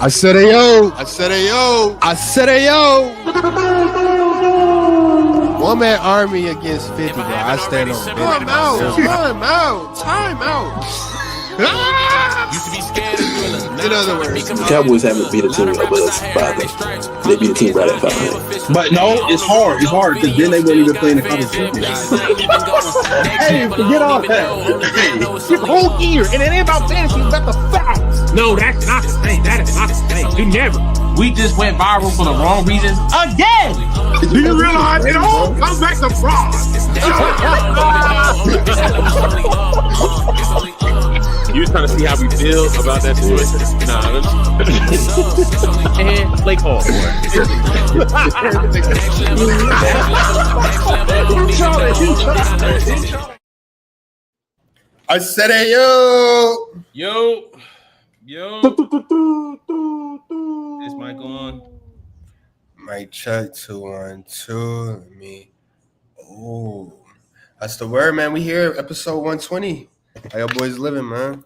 I said ayo. I said ayo. I said ayo. One man army against 50, bro. I stand on business. Time out. Used to be scared of thrillers. In other words, The Cowboys haven't beat a team above 500. They beat a team right at 500. But no, it's hard. It's hard because then they wouldn't even play in the college championship. Hey, forget all that. This whole year, and it ain't about fantasy, it's about the facts. No, that's not the thing. That is not the thing. You never. We just went viral for the wrong reasons again. Do you realize it all comes back to fraud? You was trying to see how we feel about that situation? Nah. And Blake Hall. I said ayo. Yo. Is mic on? Mic check 2 1 2. Let me. Oh, that's the word, man. We here, episode 120. How y'all boys living, man?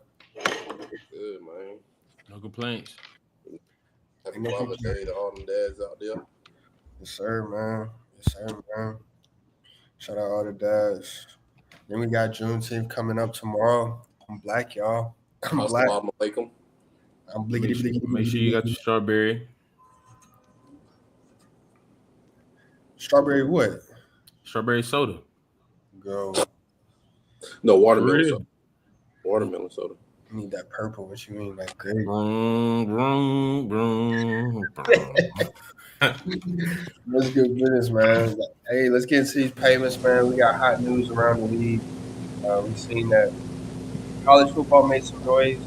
Good, man. No complaints. Happy Father's Day to all them dads out there. Yes, sir, man. Shout out all the dads. Then we got Juneteenth coming up tomorrow. I'm black, y'all. I'm black. Assalamu alaikum. I'm bliggity. Make sure you got your strawberry. Strawberry what? Strawberry soda. Go. No, watermelon soda. Watermelon soda. You need that purple. What you mean, like grape? Let's get business, man. Hey, let's get into these payments, man. We got hot news around the league. We've seen that college football made some noise.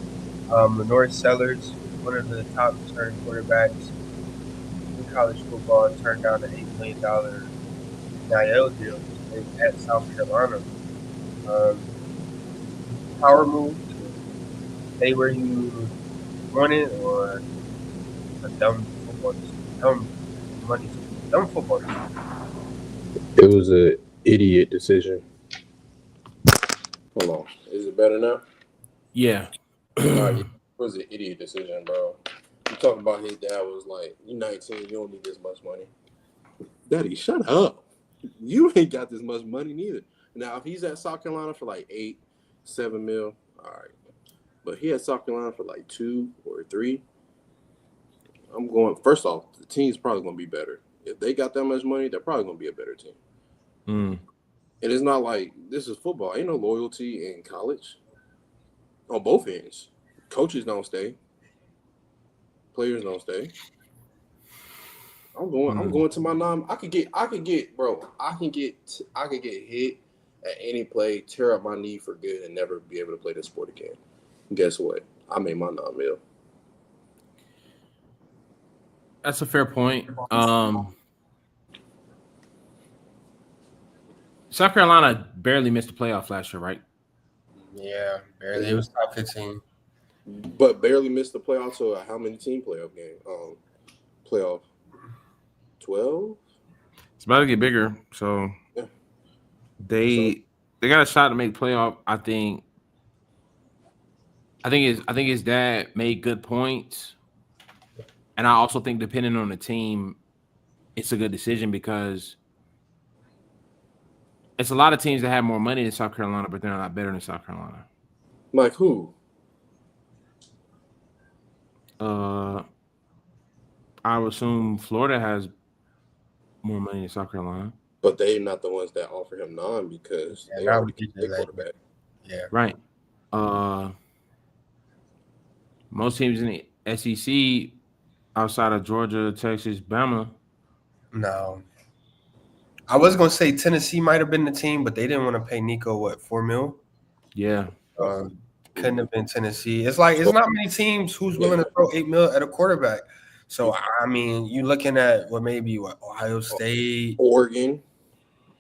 Lanoris Sellers, one of the top returning quarterbacks in college football, turned down an $8 million NIL deal at South Carolina. Power move to stay where you wanted, or a dumb football decision? It was an idiot decision. Hold on. Is it better now? Yeah. It was an idiot decision, bro. You talking about his dad was like, you 19, you don't need this much money. Daddy, shut up. You ain't got this much money neither. Now, if he's at South Carolina for like 8, 7 mil, all right. But he at South Carolina for like 2 or 3. I'm going, first off, the team's probably going to be better. If they got that much money, they're probably going to be a better team. And it's not like, this is football. Ain't no loyalty in college on both ends. Coaches don't stay. Players don't stay. I'm going to my non. I could get hit at any play, tear up my knee for good, and never be able to play this sport again. And guess what? I made my non-mil. That's a fair point. South Carolina barely missed the playoff last year, right? Yeah, barely. It was top 15. But barely missed the playoff. So how many team playoff game? Playoff 12. It's about to get bigger, so Yeah. they got a shot to make playoff. I think his dad made good points, and I also think depending on the team, it's a good decision because it's a lot of teams that have more money than South Carolina, but they're not better than South Carolina. Like who? I would assume Florida has more money than South Carolina. But they're not the ones that offer him non because they already get their quarterback. Yeah. Right. Most teams in the SEC outside of Georgia, Texas, Bama. No. I was going to say Tennessee might have been the team, but they didn't want to pay Nico, $4 million? Yeah. Couldn't have been Tennessee. It's like it's not many teams who's willing to throw $8 million at a quarterback. So I mean, you looking at Ohio State, Oregon,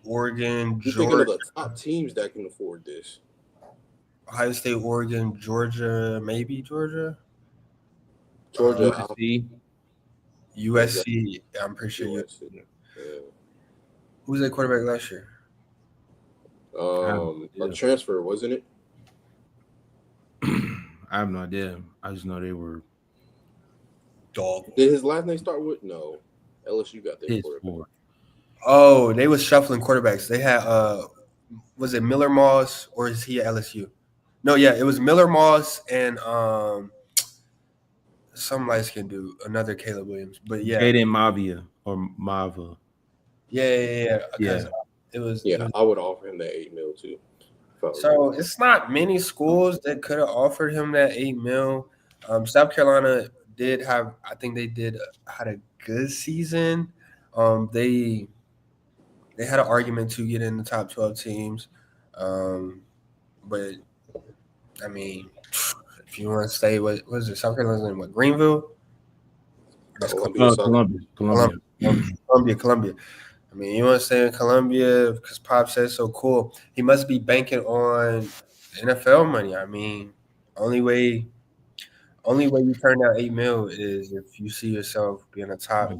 Georgia. You thinking of the top teams that can afford this? Ohio State, Oregon, Georgia, maybe Georgia. USC. I'm pretty sure USC. Yeah. Who was their quarterback last year? A transfer, wasn't it? I have no idea. I just know they were Dog. Did his last name start with? No. LSU got their His quarterback. four. Oh, they was shuffling quarterbacks. They had was it Miller Moss or is he at LSU? No, yeah, it was Miller Moss and some light skinned dude, another Caleb Williams. But yeah, Jaden Mavia or Mava. yeah. Because Yeah. it was. Yeah, I would offer him that $8 million too. So it's not many schools that could have offered him that $8 million. South Carolina did have. I think they had a good season. They had an argument to get in the top 12 teams, but I mean, if you want to stay, what was it? South Carolina's in what? Greenville? That's Columbia. Columbia. I mean, you want to stay in Columbia because Pop says so cool. He must be banking on NFL money. I mean, only way you turn down $8 million is if you see yourself being a top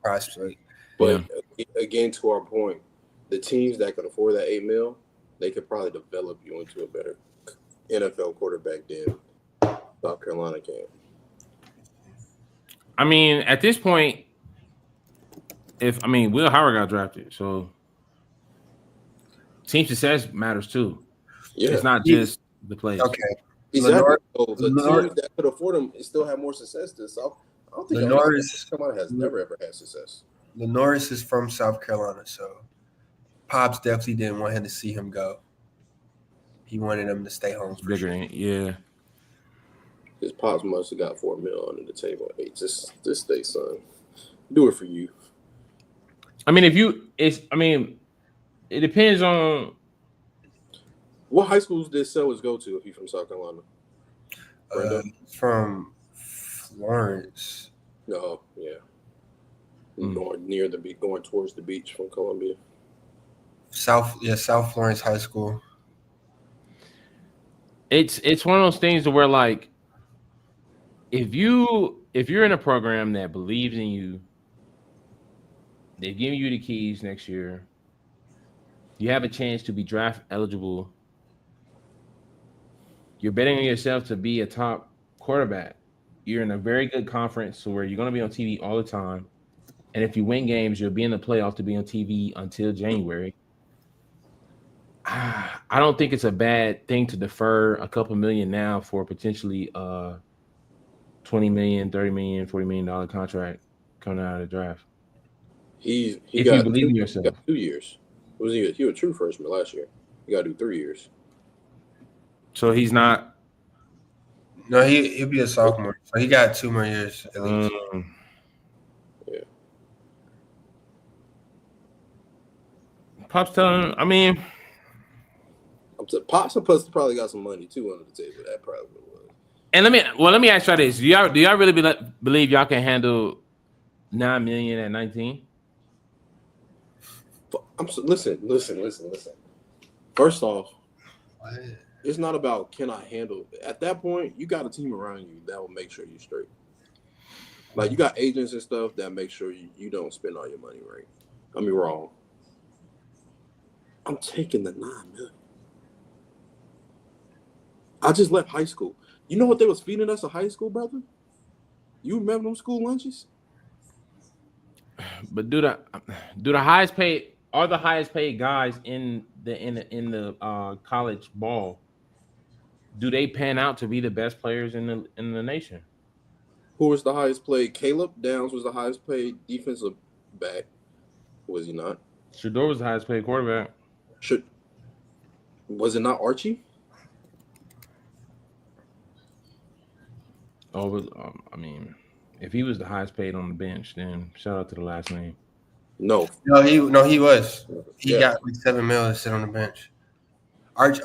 prospect. But again, to our point, the teams that could afford that $8 million, they could probably develop you into a better NFL quarterback than South Carolina can. I mean, at this point, Will Howard got drafted, so team success matters too. Yeah. It's not just the players. Okay. Exactly. So the teams that could afford them still have more success than South. I don't think Lanoris South Carolina has never ever had success. Lanoris is from South Carolina, so Pops definitely didn't want him to see him go. He wanted him to stay home. For bigger, sure. Yeah. His Pops must have got $4 million under the table. Hey, just stay, son. Do it for you. I mean, it depends on what high schools did Sellers go to if he's from South Carolina. From Florence. No, yeah. Going towards the beach from Columbia. South Florence High School. It's one of those things where like if you're in a program that believes in you, they're giving you the keys next year, you have a chance to be draft eligible, you're betting on yourself to be a top quarterback, you're in a very good conference so where you're going to be on TV all the time, and if you win games, you'll be in the playoff to be on TV until January. I don't think it's a bad thing to defer a couple million now for potentially $20 million, $30 million, $40 million contract coming out of the draft. If you believe in yourself. He got 2 years. He was a true freshman last year. You got to do 3 years. So he's not. No, he'll be a sophomore. So he got 2 more years at least. Yeah. Pop's telling him. I mean, Pop's supposed to probably got some money too under the table. That probably was. And let me ask y'all this: Do y'all really believe y'all can handle $9 million at 19? Listen. First off, it's not about can I handle. At that point, you got a team around you that will make sure you're straight. Like you got agents and stuff that make sure you don't spend all your money right. I mean, wrong. I'm taking the $9 million. I just left high school. You know what they was feeding us at high school, brother? You remember them school lunches? But do the highest paid are the highest paid guys in the college ball? Do they pan out to be the best players in the nation? Who was the highest paid? Caleb Downs was the highest paid defensive back. Was he not? Shador was the highest paid quarterback. Was it not Archie? I mean, if he was the highest paid on the bench, then shout out to the last name. No, he was. He got like $7 million to sit on the bench. Arch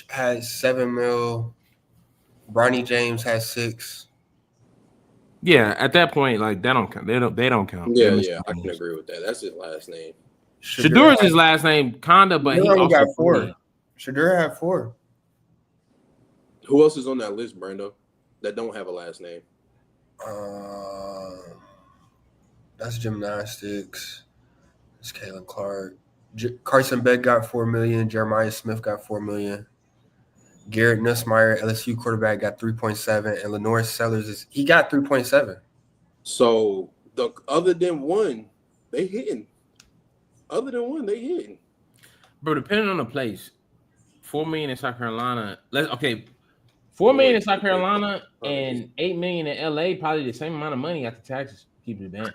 has $7 million. Bronny James has $6 million. Yeah, at that point, like that don't count. They don't count. Yeah, I can agree with that. That's his last name. Shador is his last name, kinda, but he also got 4. Shador had 4. Who else is on that list, Brando, that don't have a last name? That's gymnastics. It's Kalen Clark. Carson Beck got $4 million. Jeremiah Smith got $4 million. Garrett Nussmeier, LSU quarterback, got 3.7, and Lanoris Sellers he got 3.7. So other than one, they hitting. Other than one, they hitting. Bro, depending on the place, $4 million in South Carolina. $4 million in South Carolina and $8 million in LA, probably the same amount of money after taxes. Keep it bent.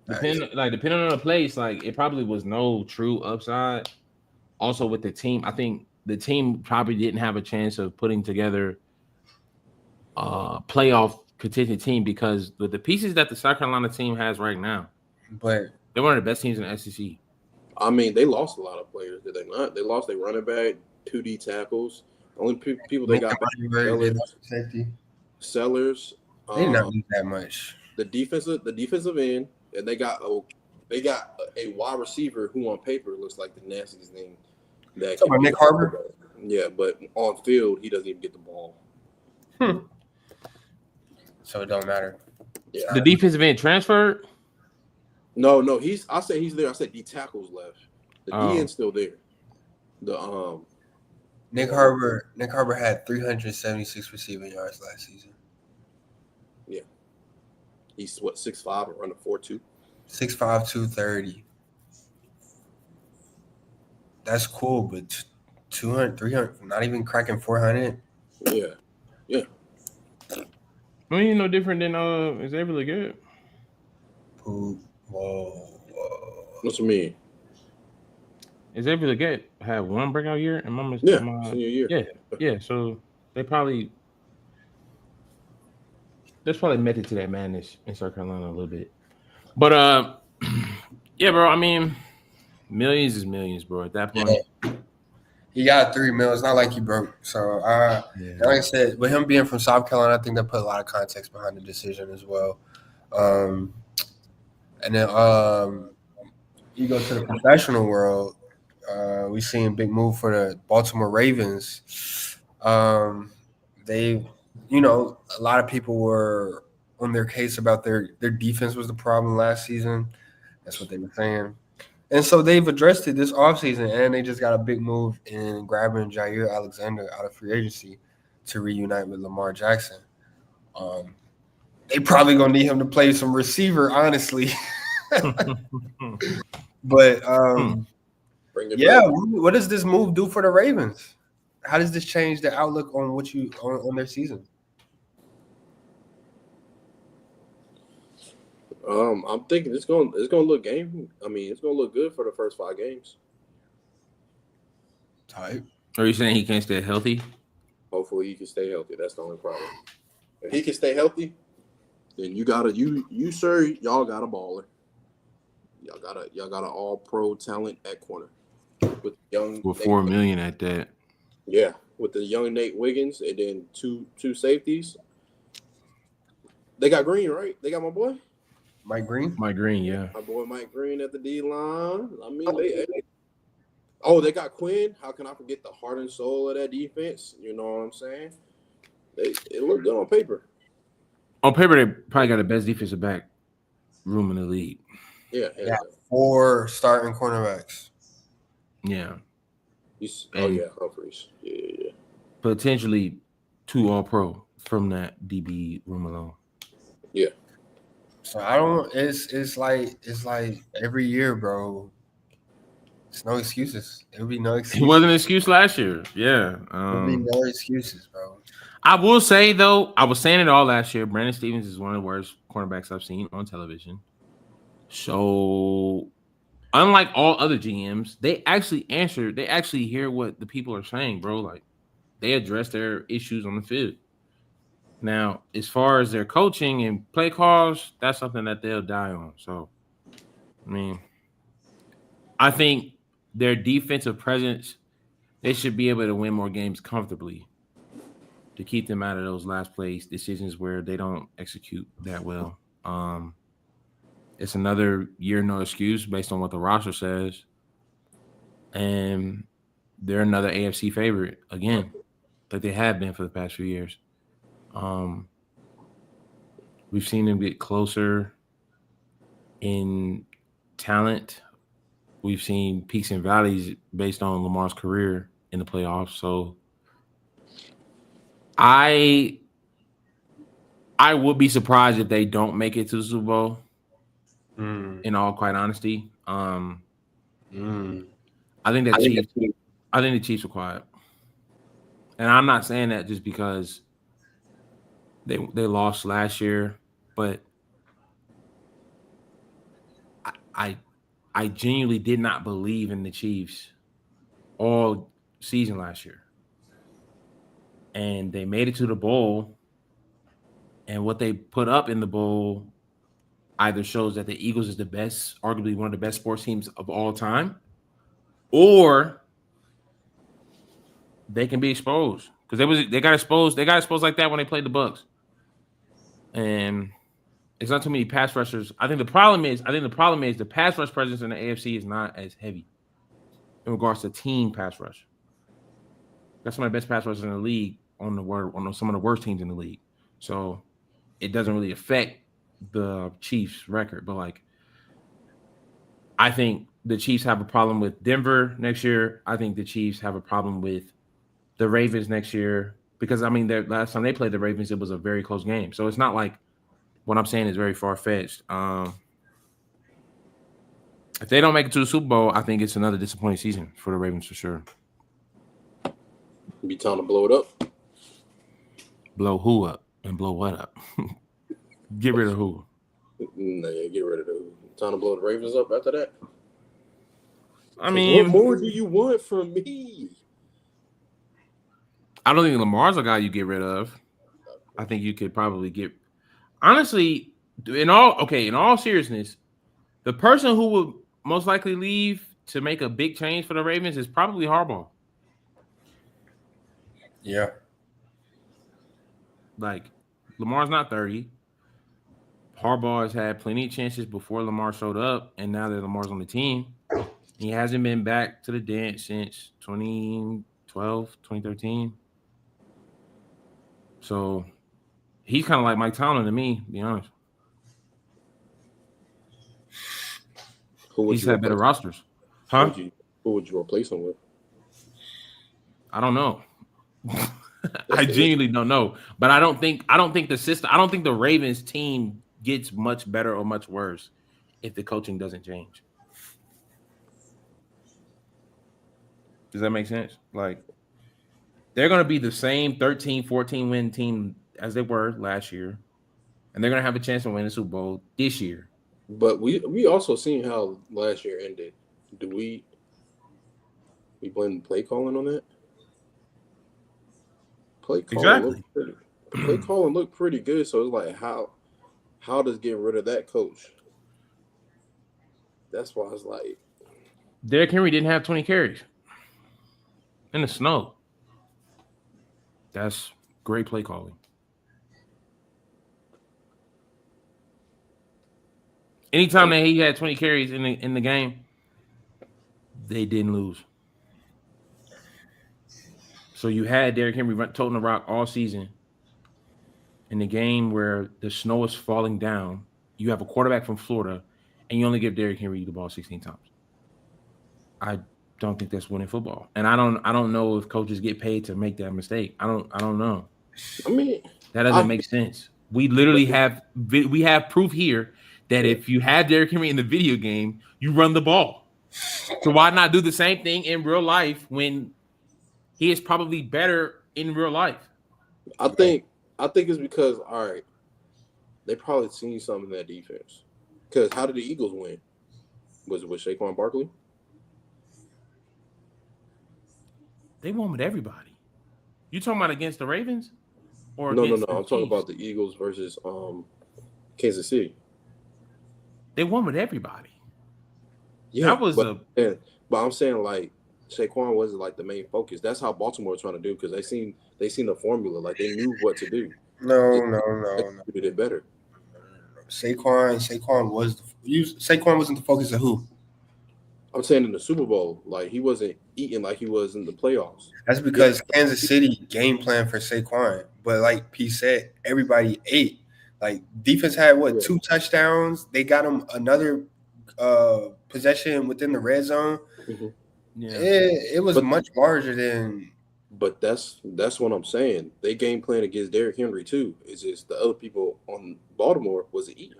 Depending on the place, like it probably was no true upside. Also with the team, I think the team probably didn't have a chance of putting together a playoff contingent team because with the pieces that the South Carolina team has right now, but they're one of the best teams in the SEC. I mean, they lost a lot of players, did they not? They lost their running back, 2D tackles. The only people they got back, Sellers. They did not need that much. The defensive end, and they got a wide receiver who on paper looks like the nastiest thing. That about Nick Harbor? Yeah, but on field he doesn't even get the ball. So it don't matter. Yeah. The defensive end transferred? No, I said he's there. I said D tackles left. The D end's still there. The Nick Harbor had 376 receiving yards last season. Yeah. He's 6'5" and running 4.2. 6'5", 230. That's cool, but 200, 300, not even cracking 400. Yeah. I mean, you're no different than is Xavier Leggett. Whoa. What's it mean? Xavier Leggett had one breakout year, and senior year. Yeah. So there's probably method to that madness in South Carolina a little bit, but yeah, bro. I mean, millions is millions, bro. At that point, he got $3 million. It's not like he broke. So, like I said, with him being from South Carolina, I think that put a lot of context behind the decision as well. And then you go to the professional world. We've seen a big move for the Baltimore Ravens. A lot of people were on their case about their defense was the problem last season. That's what they were saying. And so they've addressed it this offseason, and they just got a big move in grabbing Jaire Alexander out of free agency to reunite with Lamar Jackson. They probably going to need him to play some receiver, honestly. But, what does this move do for the Ravens? How does this change the outlook on on their season? I'm thinking it's gonna look it's gonna look good for the first 5 games. Type. Are you saying he can't stay healthy? Hopefully he can stay healthy. That's the only problem. If he can stay healthy, then y'all got a baller. Y'all got an all-pro talent at corner with $4 million at that. Yeah, with the young Nate Wiggins and then two safeties. They got Green, right? They got my boy. Mike Green, yeah. My boy Mike Green at the D-line. I mean, they got Quinn. How can I forget the heart and soul of that defense? You know what I'm saying? It looked good on paper. On paper, they probably got the best defensive back room in the league. Yeah. 4 starting cornerbacks. Yeah. Humphreys. Yeah. Potentially 2 All-Pro from that DB room alone. Yeah. So I don't. It's like every year, bro. It's no excuses. There'll be no excuses. It wasn't an excuse last year. Yeah. There'll be no excuses, bro. I will say though, I was saying it all last year. Brandon Stevens is one of the worst cornerbacks I've seen on television. So, unlike all other GMs, they actually answer. They actually hear what the people are saying, bro. Like they address their issues on the field. Now, as far as their coaching and play calls, that's something that they'll die on. So, I mean, I think their defensive presence, they should be able to win more games comfortably to keep them out of those last place decisions where they don't execute that well. It's another year, no excuse based on what the roster says. And they're another AFC favorite again, like they have been for the past few years. We've seen them get closer in talent. We've seen peaks and valleys based on Lamar's career in the playoffs. So I would be surprised if they don't make it to the Super Bowl. In all quite honesty, I think the Chiefs are quiet, and I'm not saying that just because they lost last year, but I genuinely did not believe in the Chiefs all season last year, and they made it to the bowl, and what they put up in the bowl either shows that the Eagles is the best, arguably one of the best sports teams of all time, or they can be exposed because they got exposed like that when they played the Bucs, and it's not too many pass rushers. I think the problem is the pass rush presence in the AFC is not as heavy in regards to team pass rush. Got some of the best pass rushers in the league on some of the worst teams in the league, so it doesn't really affect the Chiefs' record. But like, I think the Chiefs have a problem with Denver next year. I think the Chiefs have a problem with the Ravens next year because I mean, last time they played the Ravens, it was a very close game. So it's not like what I'm saying is very far fetched. If they don't make it to the Super Bowl, I think it's another disappointing season for the Ravens for sure. Be time to blow it up. Blow who up and blow what up? Get rid of who? Nah, get rid of the who. Time to blow the Ravens up after that. I mean, what more do you want from me? I don't think Lamar's a guy you get rid of. I think you could probably get. Honestly, in all seriousness, the person who would most likely leave to make a big change for the Ravens is probably Harbaugh. Yeah. Like, Lamar's not 30. Harbaugh has had plenty of chances before Lamar showed up, and now that Lamar's on the team, he hasn't been back to the dance since 2012, 2013. So he's kind of like Mike Tomlin to me, to be honest. He's had better rosters. Huh? Who would you replace him with? I don't know. I genuinely don't know. But I don't think the Ravens team gets much better or much worse if the coaching doesn't change. Does that make sense? Like, they're going to be the same 13, 14 win team as they were last year, and they're going to have a chance to win the Super Bowl this year. But we also seen how last year ended. Do we blame play calling on that? Play calling looked pretty good. So it's like, how does getting rid of that coach? That's why I was like, Derrick Henry didn't have 20 carries in the snow. That's great play calling. Anytime that he had 20 carries in the game, they didn't lose. So you had Derrick Henry toting the rock all season. In the game where the snow is falling down, you have a quarterback from Florida, and you only give Derrick Henry the ball 16 times. I don't think that's winning football, and I don't know if coaches get paid to make that mistake. I don't know. I mean, that doesn't make sense. We literally have proof here that if you have Derrick Henry in the video game, you run the ball. So why not do the same thing in real life when he is probably better in real life? I think it's because, all right, they probably seen something in that defense. Because how did the Eagles win? Was it with Saquon Barkley? They won with everybody. You talking about against the Ravens? Or No. against I'm talking about the Eagles versus Kansas City. They won with everybody. Yeah, that was but I'm saying, like, Saquon wasn't like the main focus. That's how Baltimore was trying to do, because they seen the formula, like they knew what to do. No. They did it better. Saquon wasn't the focus of who? I'm saying in the Super Bowl, like he wasn't eating like he was in the playoffs. That's because Kansas City game plan for Saquon, but like P said, everybody ate. Like defense had 2 touchdowns. They got him another possession within the red zone. Mm-hmm. Yeah, it was much larger than But that's what I'm saying. They game plan against Derrick Henry too. It's just the other people on Baltimore wasn't eating.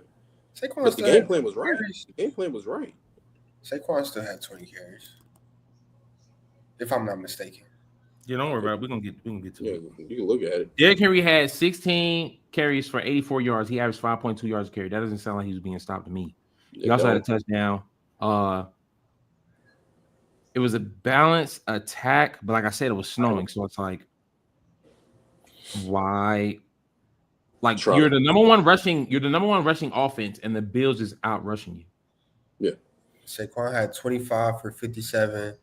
Saquon But the still game had plan was right. carries. The game plan was right. Saquon still had 20 carries, if I'm not mistaken. Yeah, don't worry about it. We can get to Yeah, it. you can look at it. Derrick Henry had 16 carries for 84 yards. He averaged 5.2 yards a carry. That doesn't sound like he was being stopped to me. He also had a touchdown. It was a balanced attack, but like I said, it was snowing, so it's like, why? Like you're the number one rushing offense, and the Bills is out rushing you. Yeah. Saquon had 25 for 57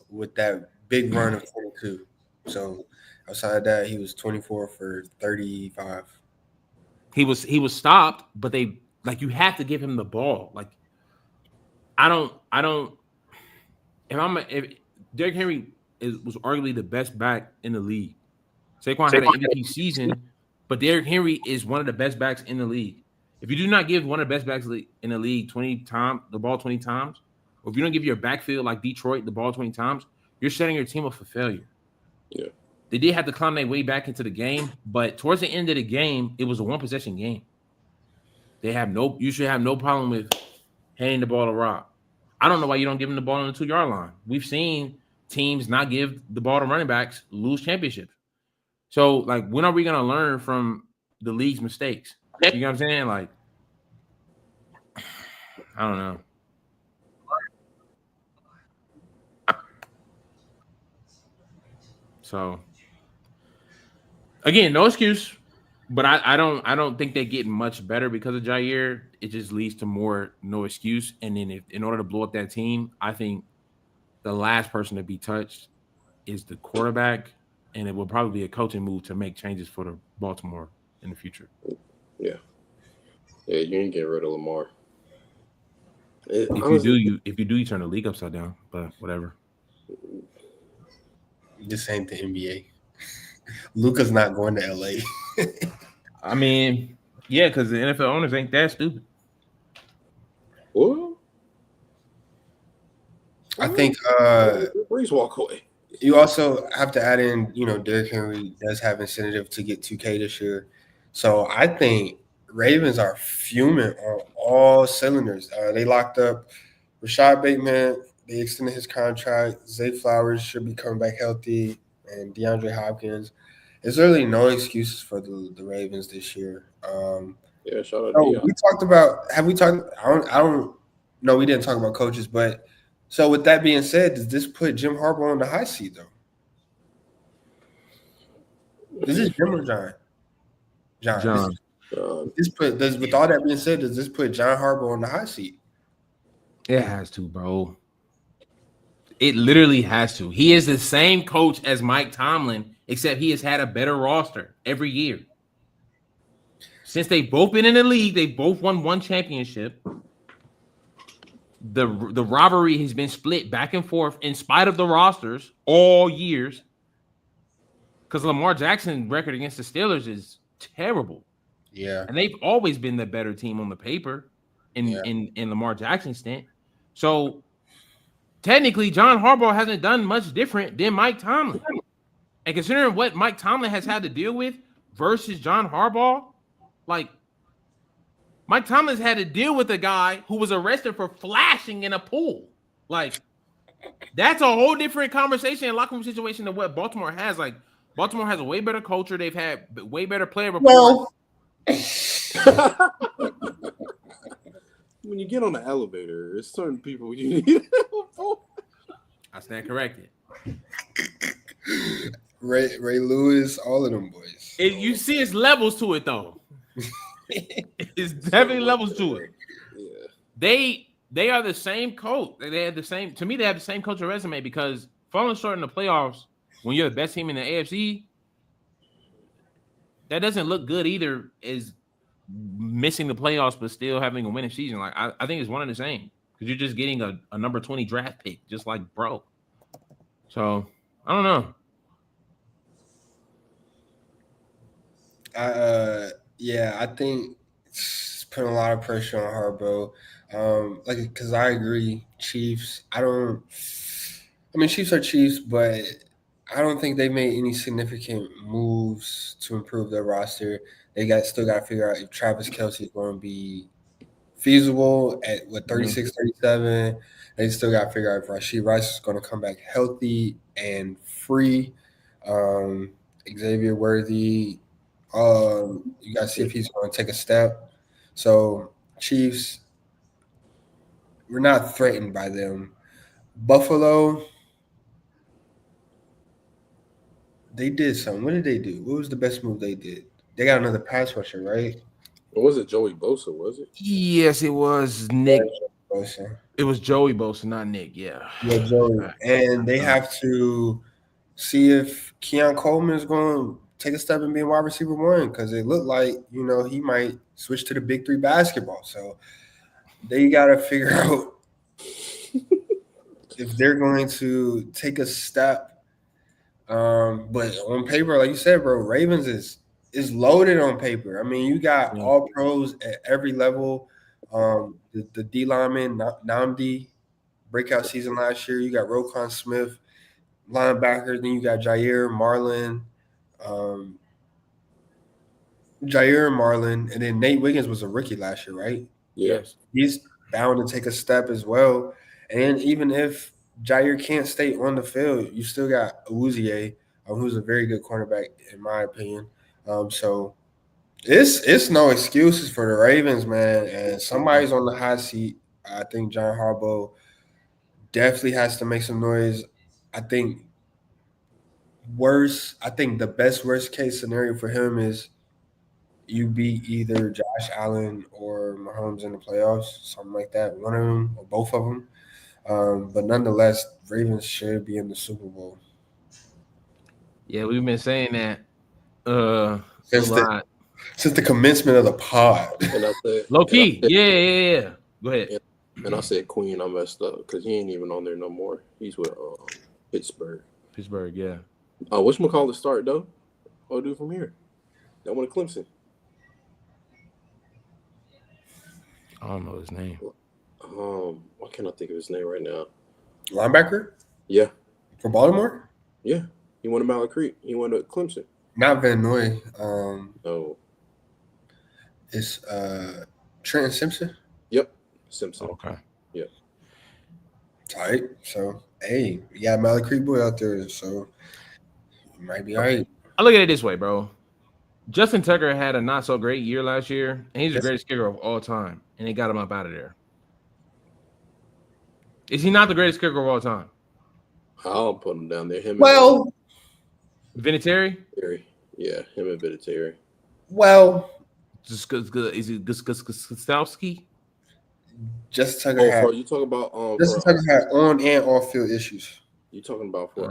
with that big run of 22. So outside of that, he was 24 for 35. He was stopped, but they like you have to give him the ball. Like I don't. If Derrick Henry was arguably the best back in the league. Saquon had an MVP season, but Derrick Henry is one of the best backs in the league. If you do not give one of the best backs in the league the ball 20 times, or if you don't give your backfield like Detroit the ball 20 times, you're setting your team up for failure. Yeah. They did have to climb their way back into the game, but towards the end of the game, it was a one possession game. You should have no problem with handing the ball to Rob. I don't know why you don't give him the ball on the 2-yard line. We've seen teams not give the ball to running backs lose championships. So, like, when are we going to learn from the league's mistakes? You know what I'm saying? Like, I don't know. So, again, no excuse. But I don't think they get much better because of Jaire. It just leads to more no excuse. And then in order to blow up that team, I think the last person to be touched is the quarterback, and it will probably be a coaching move to make changes for the Baltimore in the future. Yeah. Yeah, you ain't getting rid of Lamar. If you do, you turn the league upside down. But whatever. This ain't the NBA. Luka's not going to LA. I mean, yeah, because the NFL owners ain't that stupid. Well, I think Breeze walk away. you also have to add in, Derrick Henry does have incentive to get 2K this year. So I think Ravens are fuming on all cylinders. They locked up Rashad Bateman. They extended his contract. Zay Flowers should be coming back healthy, and DeAndre Hopkins. There's really no excuses for the Ravens this year. Yeah, shout out. We talked about. Have we talked? I don't. No, we didn't talk about coaches. But so with that being said, does this put Jim Harbaugh on the high seat though? This is Jim or John. John. With all that being said, does this put John Harbaugh on the high seat? It has to, bro. It literally has to. He is the same coach as Mike Tomlin, except he has had a better roster every year. Since they've both been in the league, they both won one championship. The rivalry has been split back and forth in spite of the rosters all years. Because Lamar Jackson's record against the Steelers is terrible. Yeah. And they've always been the better team on the paper in Lamar Jackson's stint. So technically, John Harbaugh hasn't done much different than Mike Tomlin. And considering what Mike Tomlin has had to deal with versus John Harbaugh, like Mike Tomlin's had to deal with a guy who was arrested for flashing in a pool. Like that's a whole different conversation and locker room situation than what Baltimore has. Like Baltimore has a way better culture. They've had way better player reports. When you get on the elevator, there's certain people you need help for. I stand corrected. Ray Lewis, all of them boys. You see, it's levels to it though. It's definitely levels to it. Yeah. They are the same coach. They have the same. To me, they have the same culture resume because falling short in the playoffs when you're the best team in the AFC, that doesn't look good either. Is missing the playoffs but still having a winning season. Like I think it's one and the same because you're just getting a number 20 draft pick, just like bro. So I don't know. I think it's putting a lot of pressure on Harbaugh. Because I agree, Chiefs. Chiefs are Chiefs, but I don't think they made any significant moves to improve their roster. They still got to figure out if Travis Kelce is going to be feasible at 36, 37. They still got to figure out if Rashee Rice is going to come back healthy and free. Xavier Worthy, you got to see if he's going to take a step. So Chiefs, we're not threatened by them. Buffalo, they did something. What did they do? What was the best move they did? They got another pass rusher, right? Or was it Joey Bosa? Was it? Yes, it was Nick. Bosa. It was Joey Bosa, not Nick. Yeah. Yeah, Joey. And they have to see if Keon Coleman is going to take a step and be wide receiver one because it looked like, he might switch to the big three basketball. So they got to figure out if they're going to take a step. But on paper, like you said, bro, Ravens is loaded on paper. I mean, you got all pros at every level. The D lineman, Namdi, breakout season last year. You got Roquan Smith, linebacker. Then you got Jaire, Marlin, and then Nate Wiggins was a rookie last year, right? Yes. He's bound to take a step as well. And even if Jaire can't stay on the field, you still got Awuzie, who's a very good cornerback in my opinion. So it's no excuses for the Ravens, man. And somebody's on the hot seat. I think John Harbaugh definitely has to make some noise. I think the best worst case scenario for him is you beat either Josh Allen or Mahomes in the playoffs, something like that. One of them or both of them. But nonetheless, Ravens should be in the Super Bowl. Yeah, we've been saying that since the commencement of the pod. And I said, low key. Yeah. Go ahead. And I said Queen, I messed up because he ain't even on there no more. He's with Pittsburgh. Pittsburgh, yeah. Whatchamacallit start though? What do from here? That one to Clemson. I don't know his name. Why can't I think of his name right now? Linebacker? Yeah. For Baltimore? Yeah. He went to Mallard Creek. He went to Clemson. Not Van Noy. No. It's Trenton Simpson? Yep. Simpson. Okay. Yep. Tight. So, hey, you got Mallard Creek boy out there, so you might be all right. I look at it this way, bro. Justin Tucker had a not so great year last year, and he's the greatest kicker of all time, and they got him up out of there. Is he not the greatest kicker of all time? I'll put him down there. Vinatieri? Yeah, him and Vinatieri. Well, is it Gostowski? Justin Tucker you talking about Justin Tucker had on and off field issues. You talking about for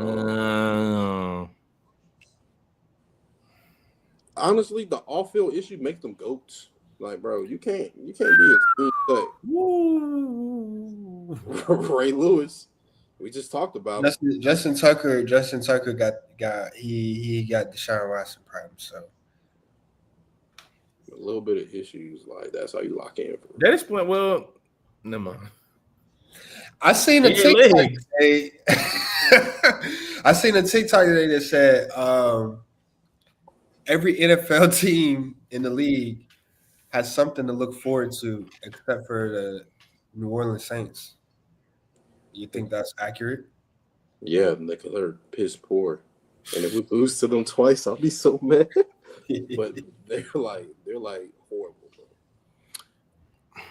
honestly, the off field issue makes them goats. Like, bro, you can't be a clean cut. Ray Lewis. We just talked about Justin Tucker got he got Deshaun Watson problems, so a little bit of issues. Like, that's how you lock in. That is well, never mind. I seen a TikTok today. I seen a TikTok today that said every NFL team in the league has something to look forward to, except for the New Orleans Saints. You think that's accurate? Yeah, because they're piss poor, and if we lose to them twice, I'll be so mad. But they're like horrible.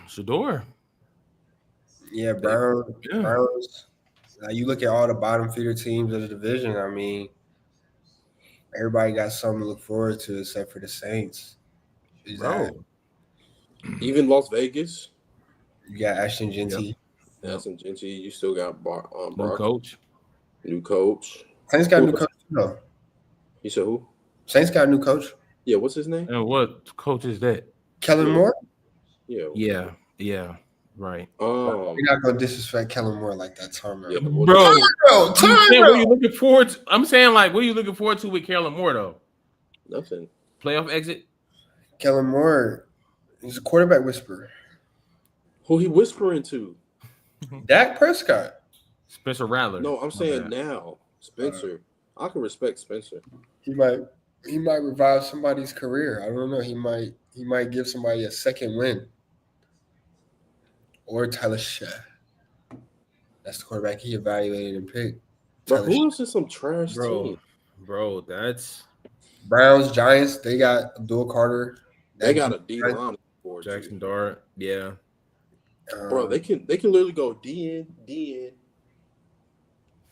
Shador. Yeah, Browns. Now you look at all the bottom feeder teams of the division. I mean, everybody got something to look forward to except for the Saints. Even Las Vegas. You got Ashton Genty. Ashton Genty. You still got New coach. Saints got a new coach though. You said who? Saints got a new coach. Yeah, what's his name? And what coach is that? Kellen Moore. Yeah. Right. You're not gonna disrespect Kellen Moore like that, Tom. Yeah, bro. What are you looking forward to? I'm saying, like, what are you looking forward to with Kellen Moore though? Nothing. Playoff exit. Kellen Moore is a quarterback whisperer. Who he whispering to? Dak Prescott. Spencer Rattler. No, I'm saying now. Spencer. I can respect Spencer. He might revive somebody's career. I don't know. He might give somebody a second win. Or Tyler Shea. That's the quarterback he evaluated and picked. Bro, who else is some trash team? Bro, that's Browns, Giants, they got Abdul Carter. They got a D line for Jackson Dart. Yeah. Bro, they can literally go DN.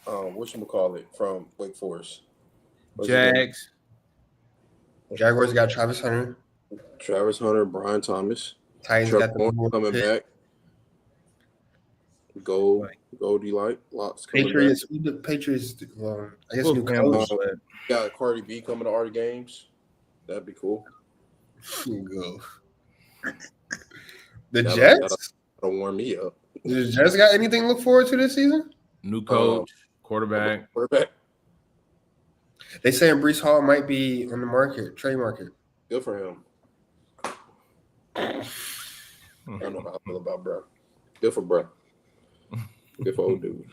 Whatchamacallit from Wake Forest. Jags. Jaguars got Travis Hunter. Brian Thomas. Titans got the coming back. Goldie Light. Lots coming Patriots. back. Who the Patriots? I guess Well, new coach. Got Cardi B coming to our games. That'd be cool. Go. The Jets? That'll warm me up. The Jets got anything to look forward to this season? New coach, quarterback. They saying Breece Hall might be on the market, trade market. Good for him. I don't know how I feel about bro. Good for bro. Good for old dude.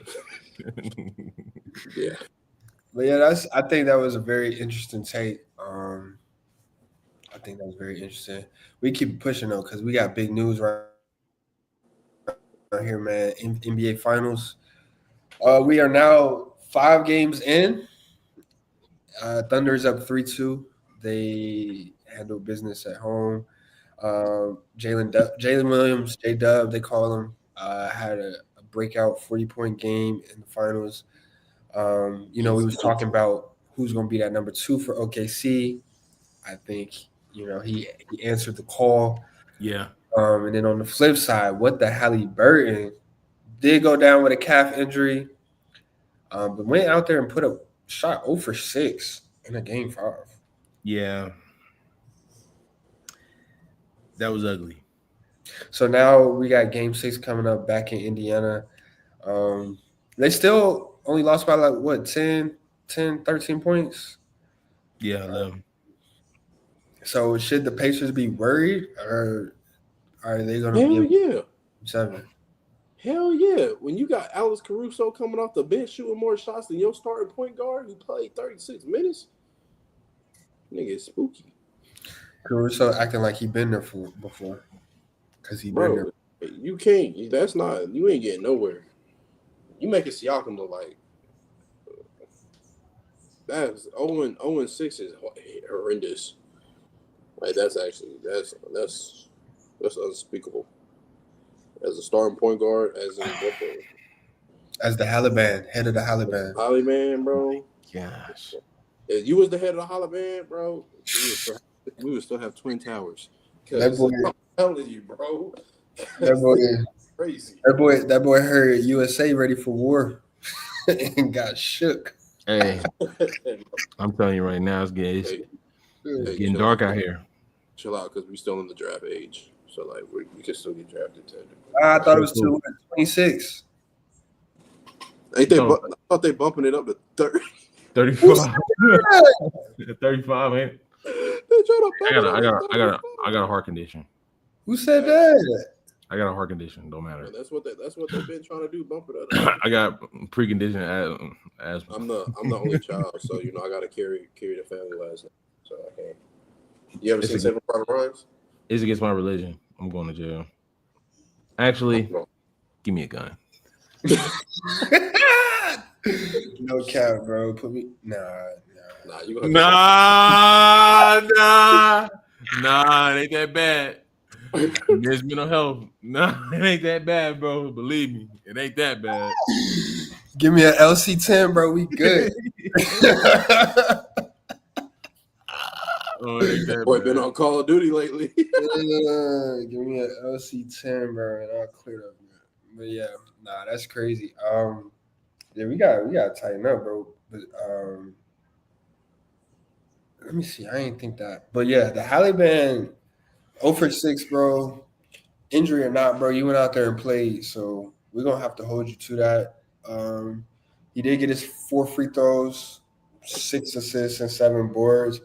Yeah. But yeah, I think that was a very interesting take. I think that was very interesting. We keep pushing though, because we got big news right here, man. NBA Finals. We are now 5 games in. Thunder's up 3-2. They handle business at home. Jalen Williams, J-Dub, they call him, had a breakout 40-point game in the finals. We was talking about who's going to be that number 2 for OKC. I think, he answered the call. Yeah. And then on the flip side, what the Haliburton did go down with a calf injury, but went out there and put a shot 0 for 6 in a game 5. Yeah. That was ugly. So now we got game 6 coming up back in Indiana. They still only lost by 10, 13 points? Yeah, 11. So should the Pacers be worried, or are they going to Hell 7? Hell yeah. When you got Alex Caruso coming off the bench shooting more shots than your starting point guard who played 36 minutes, nigga, it's spooky. Caruso acting like he been there before because he been there. You can't. You ain't getting nowhere. You make it Siakam look like that's 0-6 is horrendous. Like that's unspeakable. As a starting point guard, as the Haliburton, head of the Haliburton. Haliburton, bro. Gosh. If you was the head of the Haliburton, bro, we would still have Twin Towers. That boy, I'm telling you, bro. That boy crazy. That boy heard USA ready for war and got shook. Hey, I'm telling you right now, it's getting dark out here. Chill out, because we still in the draft age. So like we can still get drafted. I thought it was 26. I thought they bumping it up to 30. 35. 35, man. I got a heart condition. Who said that? I got a heart condition. Don't matter. That's what they've been trying to do. Bump it up. I got preconditioned asthma. I'm the only child, so I got to carry the family last name. So I can't. You ever seen Saving Private Ryan? It's against my religion. I'm going to jail. Actually, give me a gun. No cap, bro. Put me. Nah. You Nah. It ain't that bad. There's mental health. Nah, it ain't that bad, bro. Believe me, it ain't that bad. Give me an LC10, bro. We good. Oh, it ain't that boy bad. Been on Call of Duty lately. Give me an LC10, bro, and I'll clear up. But yeah, that's crazy. Yeah, we got to tighten up, bro. But let me see. I ain't think that. But yeah, the Haliburton 0 for 6, bro. Injury or not, bro, you went out there and played, so we're gonna have to hold you to that. He did get his 4 free throws, 6 assists, and 7 boards.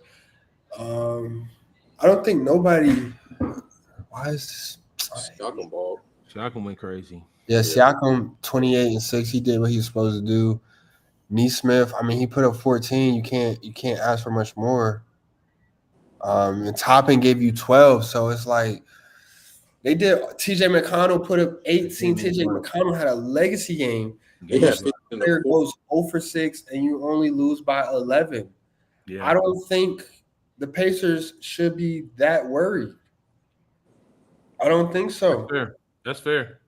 I don't think nobody. Why is this? Siakam ball. Siakam went crazy. Yeah, Siakam 28 and 6. He did what he was supposed to do. Neesmith, I mean, he put up 14. You can't ask for much more. And Toppin gave you 12, so it's like they did. TJ McConnell put up 18. TJ McConnell had a legacy game. He had 15 in the Player fourth. goes 0 for 6, and you only lose by 11. Yeah. I don't think the Pacers should be that worried. I don't think so. That's fair.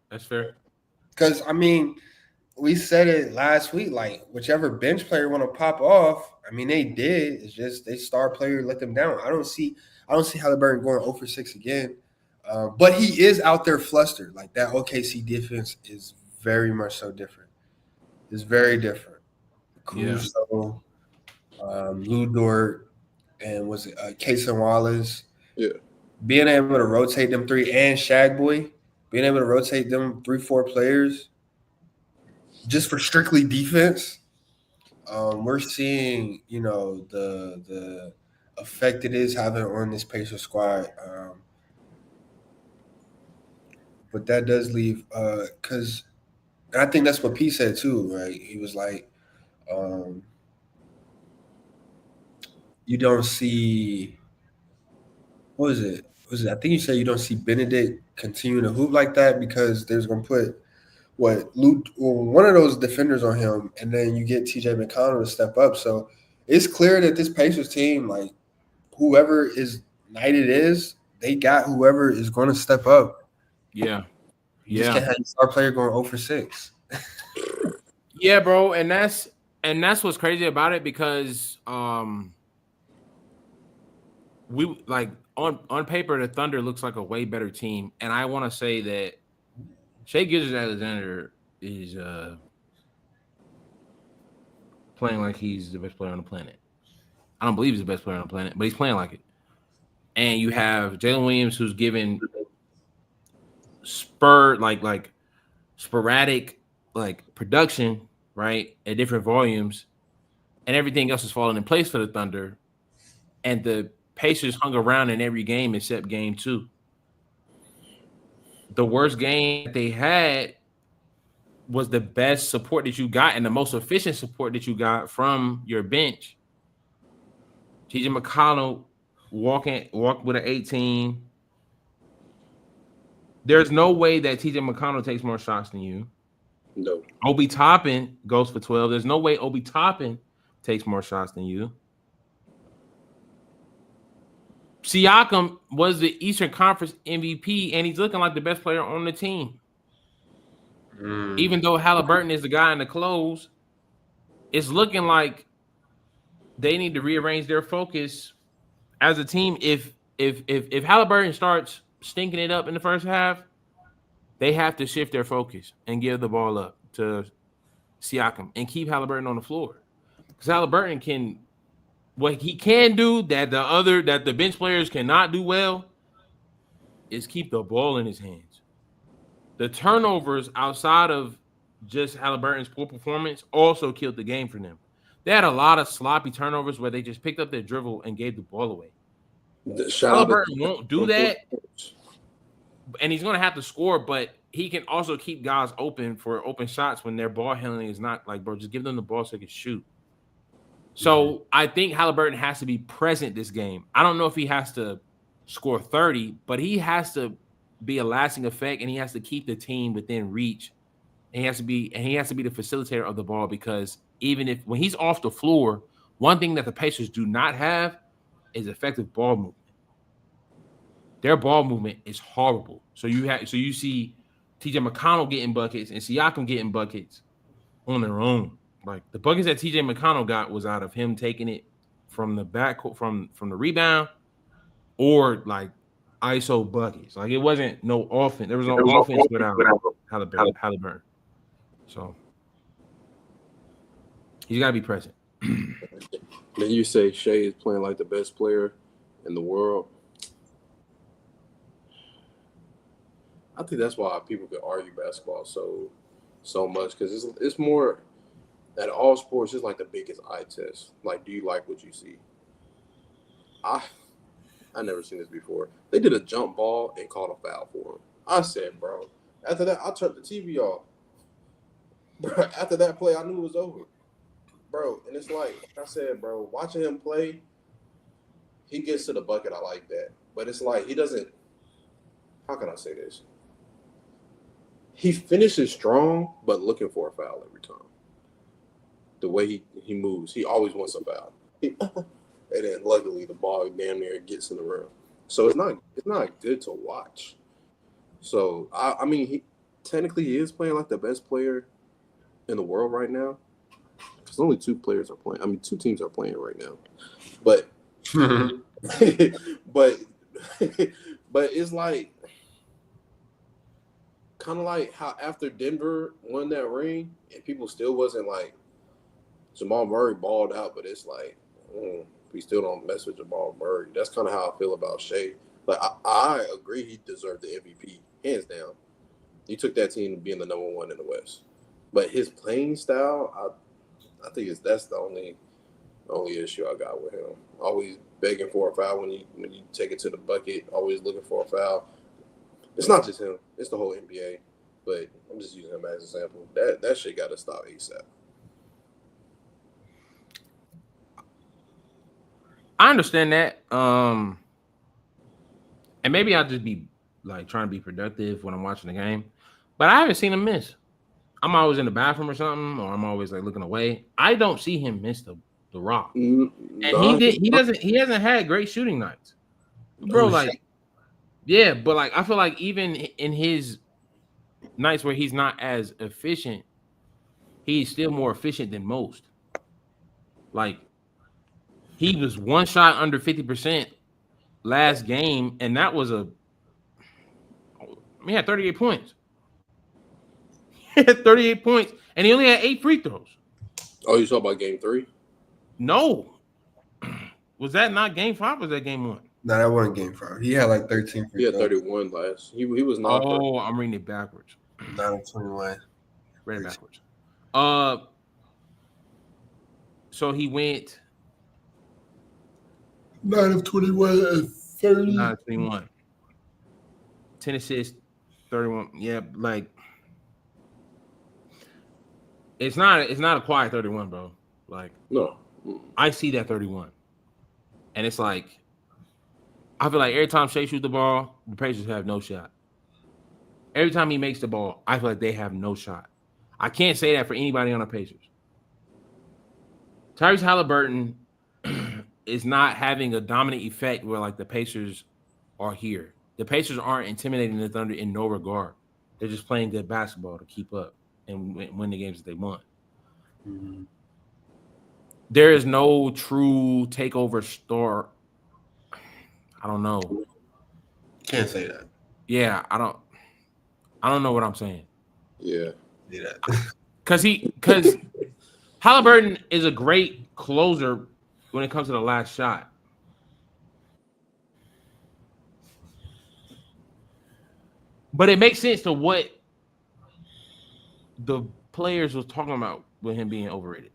Because, I mean, we said it last week, like, whichever bench player want to pop off, I mean, they did. It's just they star player let them down. I don't see Haliburton going 0 for 6 again. But he is out there flustered. Like, that OKC defense is very much so different. It's very different. Caruso, Lou Dort, and was it Kason Wallace? Yeah. Being able to rotate them three and Shag Boy, being able to rotate them 3-4 players just for strictly defense, we're seeing, the effect it is having on this Pacers squad. But that does leave because I think that's what P said too, right? He was like, you don't see what is it? I think you said you don't see Benedict continuing to hoop like that because there's going to put one of those defenders on him, and then you get TJ McConnell to step up. So it's clear that this Pacers team, like whoever is night it is, they got whoever is going to step up. Yeah. You just can't have your star player going 0 for 6. Yeah, bro, and that's what's crazy about it because we like on paper the Thunder looks like a way better team, and I want to say that Shai Gilgeous-Alexander is playing like he's the best player on the planet. I don't believe he's the best player on the planet, but he's playing like it. And you have Jalen Williams who's given sporadic like production, right, at different volumes, and everything else is falling in place for the Thunder. And the Pacers hung around in every game except game 2. The worst game they had was the best support that you got and the most efficient support that you got from your bench. TJ McConnell walked with an 18. There's no way that TJ McConnell takes more shots than you. No. Obi Toppin goes for 12. There's no way Obi Toppin takes more shots than you. Siakam was the Eastern Conference MVP, and he's looking like the best player on the team. Even though Haliburton is the guy in the close, it's looking like they need to rearrange their focus as a team. If Haliburton starts stinking it up in the first half, they have to shift their focus and give the ball up to Siakam and keep Haliburton on the floor. Because Haliburton can – what he can do that the bench players cannot do well is keep the ball in his hands. The turnovers outside of just Haliburton's poor performance also killed the game for them. They had a lot of sloppy turnovers where they just picked up their dribble and gave the ball away. Haliburton won't do that, and he's going to have to score, but he can also keep guys open for open shots when their ball handling is not like, bro, just give them the ball so they can shoot. So I think Haliburton has to be present this game. I don't know if he has to score 30, but he has to be a lasting effect, and he has to keep the team within reach. And he has to be the facilitator of the ball, because even when he's off the floor, one thing that the Pacers do not have is effective ball movement. Their ball movement is horrible. So you see TJ McConnell getting buckets and Siakam getting buckets on their own. Like the buckets that TJ McConnell got was out of him taking it from the back from the rebound, or like ISO buckets. Like it wasn't no offense. There was no offense without Haliburton. So he's got to be present. Then you say Shai is playing like the best player in the world. I think that's why people could argue basketball so much, because it's more at all sports. It's like the biggest eye test. Like, do you like what you see? I never seen this before. They did a jump ball and called a foul for him. I said, bro. After that, I turned the TV off. Bro, after that play, I knew it was over. bro. And it's like I said, bro, watching him play, he gets to the bucket. I like that. But it's like he doesn't. How can I say this? He finishes strong, but looking for a foul every time. The way he moves, he always wants a foul. And then luckily the ball damn near gets in the rim. So it's not good to watch. So I mean he technically he is playing like the best player in the world right now. Because only two players are playing. I mean, two teams are playing right now. But but it's like kind of like how after Denver won that ring and people still wasn't like Jamal Murray balled out, but it's like we still don't mess with Jamal Murray. That's kind of how I feel about Shea. Like I agree he deserved the MVP, hands down. He took that team to being the number one in the West. But his playing style, I think that's the only issue I got with him. Always begging for a foul when you take it to the bucket. Always looking for a foul. It's not just him. It's the whole NBA. But I'm just using him as an example. That shit got to stop ASAP. I understand that. And maybe I'll just be like trying to be productive when I'm watching the game. But I haven't seen him miss. I'm always in the bathroom or something, or I'm always like looking away. I don't see him miss the rock. And he hasn't had great shooting nights. Bro, like, yeah, but like I feel like even in his nights where he's not as efficient, he's still more efficient than most. Like he was one shot under 50% last game, and that was he had 38 points. He had 38 points, and he only had 8 free throws. Oh, you saw about game 3? No. Was that not game 5 or was that game 1? No, that wasn't game 5. He had like 13. He had 31 last. He was not. Oh, I'm reading it backwards. 9 of 21. Read it backwards. So he went 9 of 21 and 30. 9 of 21. 10 assists, 31. Yeah, like it's not a quiet 31, bro. Like No. I see that 31. And it's like I feel like every time Shea shoots the ball, the Pacers have no shot. Every time he makes the ball, I feel like they have no shot. I can't say that for anybody on the Pacers. Tyrese Haliburton is not having a dominant effect where like the Pacers are here. The Pacers aren't intimidating the Thunder in no regard. They're just playing good basketball to keep up and win the games that they want. Mm-hmm. There is no true takeover star. I don't know. Can't say that. Yeah, I don't know what I'm saying. Yeah. See that. Because Haliburton is a great closer when it comes to the last shot. But it makes sense to what the players was talking about with him being overrated.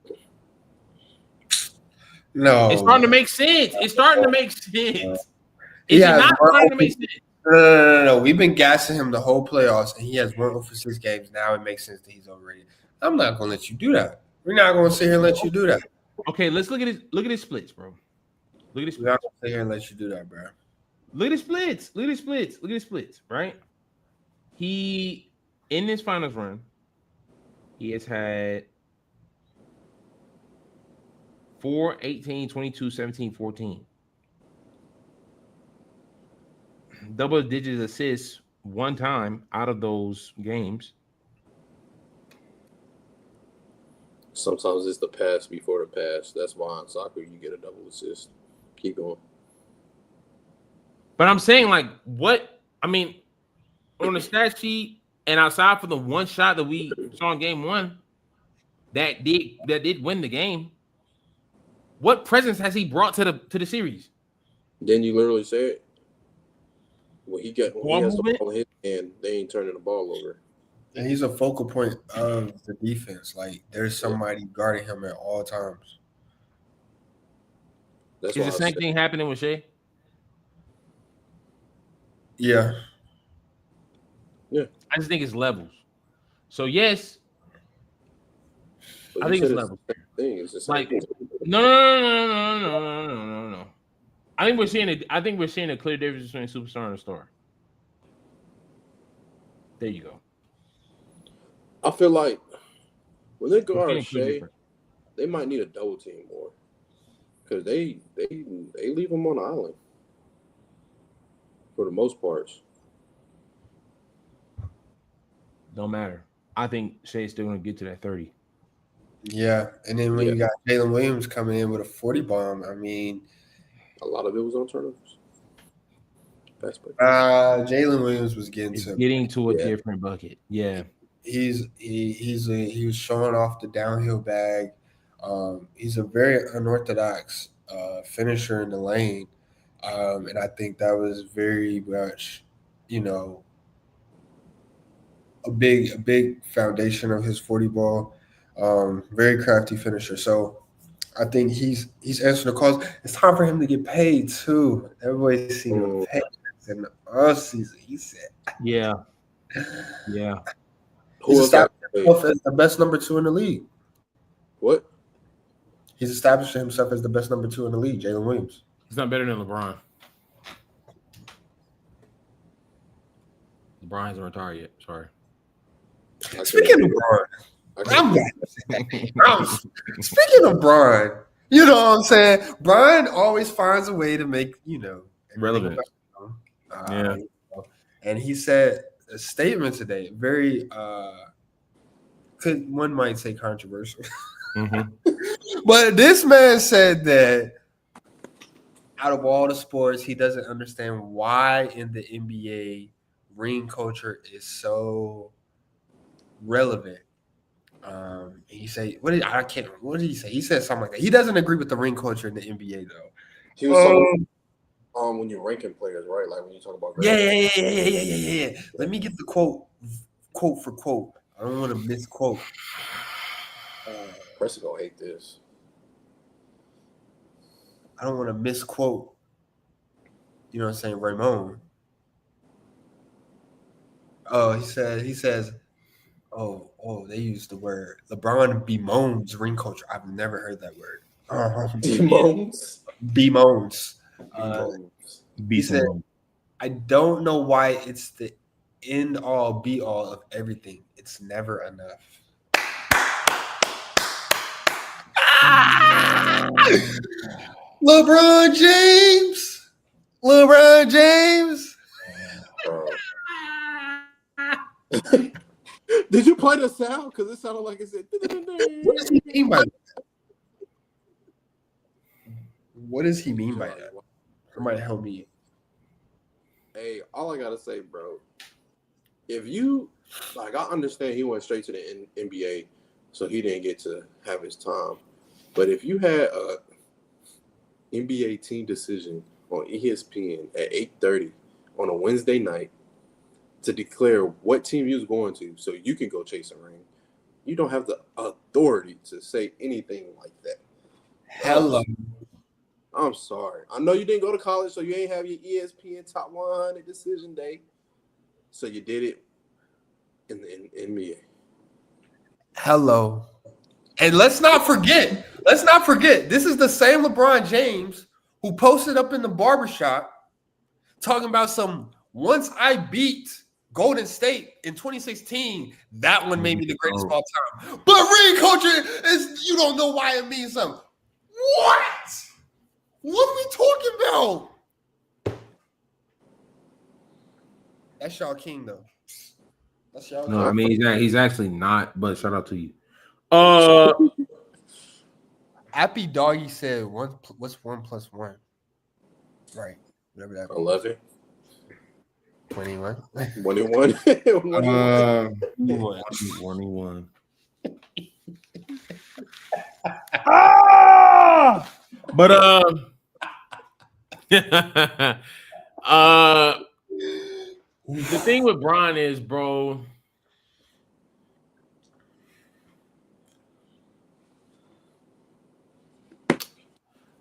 No. It's starting to make sense. It's starting to make sense. He Is it has not one starting to make sense? No. We've been gassing him the whole playoffs, and he has 1 for 6 games. Now it makes sense that he's overrated. I'm not going to let you do that. We're not going to sit here and let you do that. Okay, let's look at his splits, bro. Look at his We're not splits. going to sit here and let you do that, bro. Look at his splits. Look at his splits. Look at his splits, right? He, in this finals run, he has had 4, 18, 22, 17, 14. Double-digit assists 1 time out of those games. Sometimes it's the pass before the pass. That's why in soccer you get a double assist. Keep going. But I'm saying, like, what? I mean, on the stat sheet and outside for the 1 shot that we saw in game 1 that did win the game, what presence has he brought to the series? Then you literally said when he has movement? the ball in his hand, they ain't turning the ball over. And he's a focal point of the defense. Like, there's somebody guarding him at all times. That's Is why the same thing happening with Shea? Yeah. I just think it's levels. So yes, But I you think said it's it's level. the same thing. It's the same Like, thing. no. I think we're seeing a clear difference between a superstar and a star. There you go. I feel like when they We're guard seeing a clear Shea, difference. they might need a double team more because they leave him on the island for the most parts. Don't matter. I think Shea's still gonna get to that 30. Yeah, and then when Yeah. you got Jalen Williams coming in with a 40 bomb, I mean, A lot of it was on turnovers. That's but Jalen Williams was getting It's to. getting to a Yeah. different bucket. Yeah. He was showing off the downhill bag. He's a very unorthodox finisher in the lane, and I think that was very much, a big foundation of his 40 ball. Very crafty finisher. So I think he's answering the calls. It's time for him to get paid too. Everybody's seen him pay in the off season. He said, Yeah. Yeah. he's who else got established paid? himself as the best number 2 in the league. What? He's established himself as the best number 2 in the league, Jalen Williams. He's not better than LeBron. LeBron hasn't retired yet. Sorry. Speaking of Brian, speaking of Brian, you know what I'm saying? Brian always finds a way to make, everything Relevant. about him. Yeah. And he said a statement today, very one might say controversial. But this man said that out of all the sports, he doesn't understand why in the NBA ring culture is so relevant. He said, "What did he say? He said something like that. He doesn't agree with the ring culture in the NBA, though. He was talking when you're ranking players, right? Like when you talk about Yeah. Let me get the quote for quote. I don't want to misquote. Preston gonna hate this. I don't want to misquote. You know what I'm saying, Ramon. Oh, he says, they use the word LeBron bemoans ring culture. I've never heard that word. Bemoans. Bemoans. Be He said, someone. I don't know why it's the end all be all of everything. It's never enough. LeBron James. Did you play the sound? Because it sounded like it said. What does he mean by that? What does he mean by that? Somebody help me. Hey, all I gotta say, bro, if you I understand he went straight to the NBA, so he didn't get to have his time. But if you had a NBA team decision on ESPN at 8:30 on a Wednesday night to declare what team you was going to, so you can go chase a ring, you don't have the authority to say anything like that. Hello. I'm sorry. I know you didn't go to college, so you ain't have your ESPN Top 100 decision day. So you did it in the NBA. Hello. And let's not forget, this is the same LeBron James who posted up in the barbershop talking about once I beat Golden State in 2016, that one made me the greatest of all time. But ring culture is, you don't know why it means something. What? What are we talking about? That's y'all king, though. That's y'all No, king. I mean he's actually not, but shout out to you. Happy Doggy said, what's 1 + 1? Right. Whatever that means. 11. 21. 21. 21. But the thing with Bron is, bro,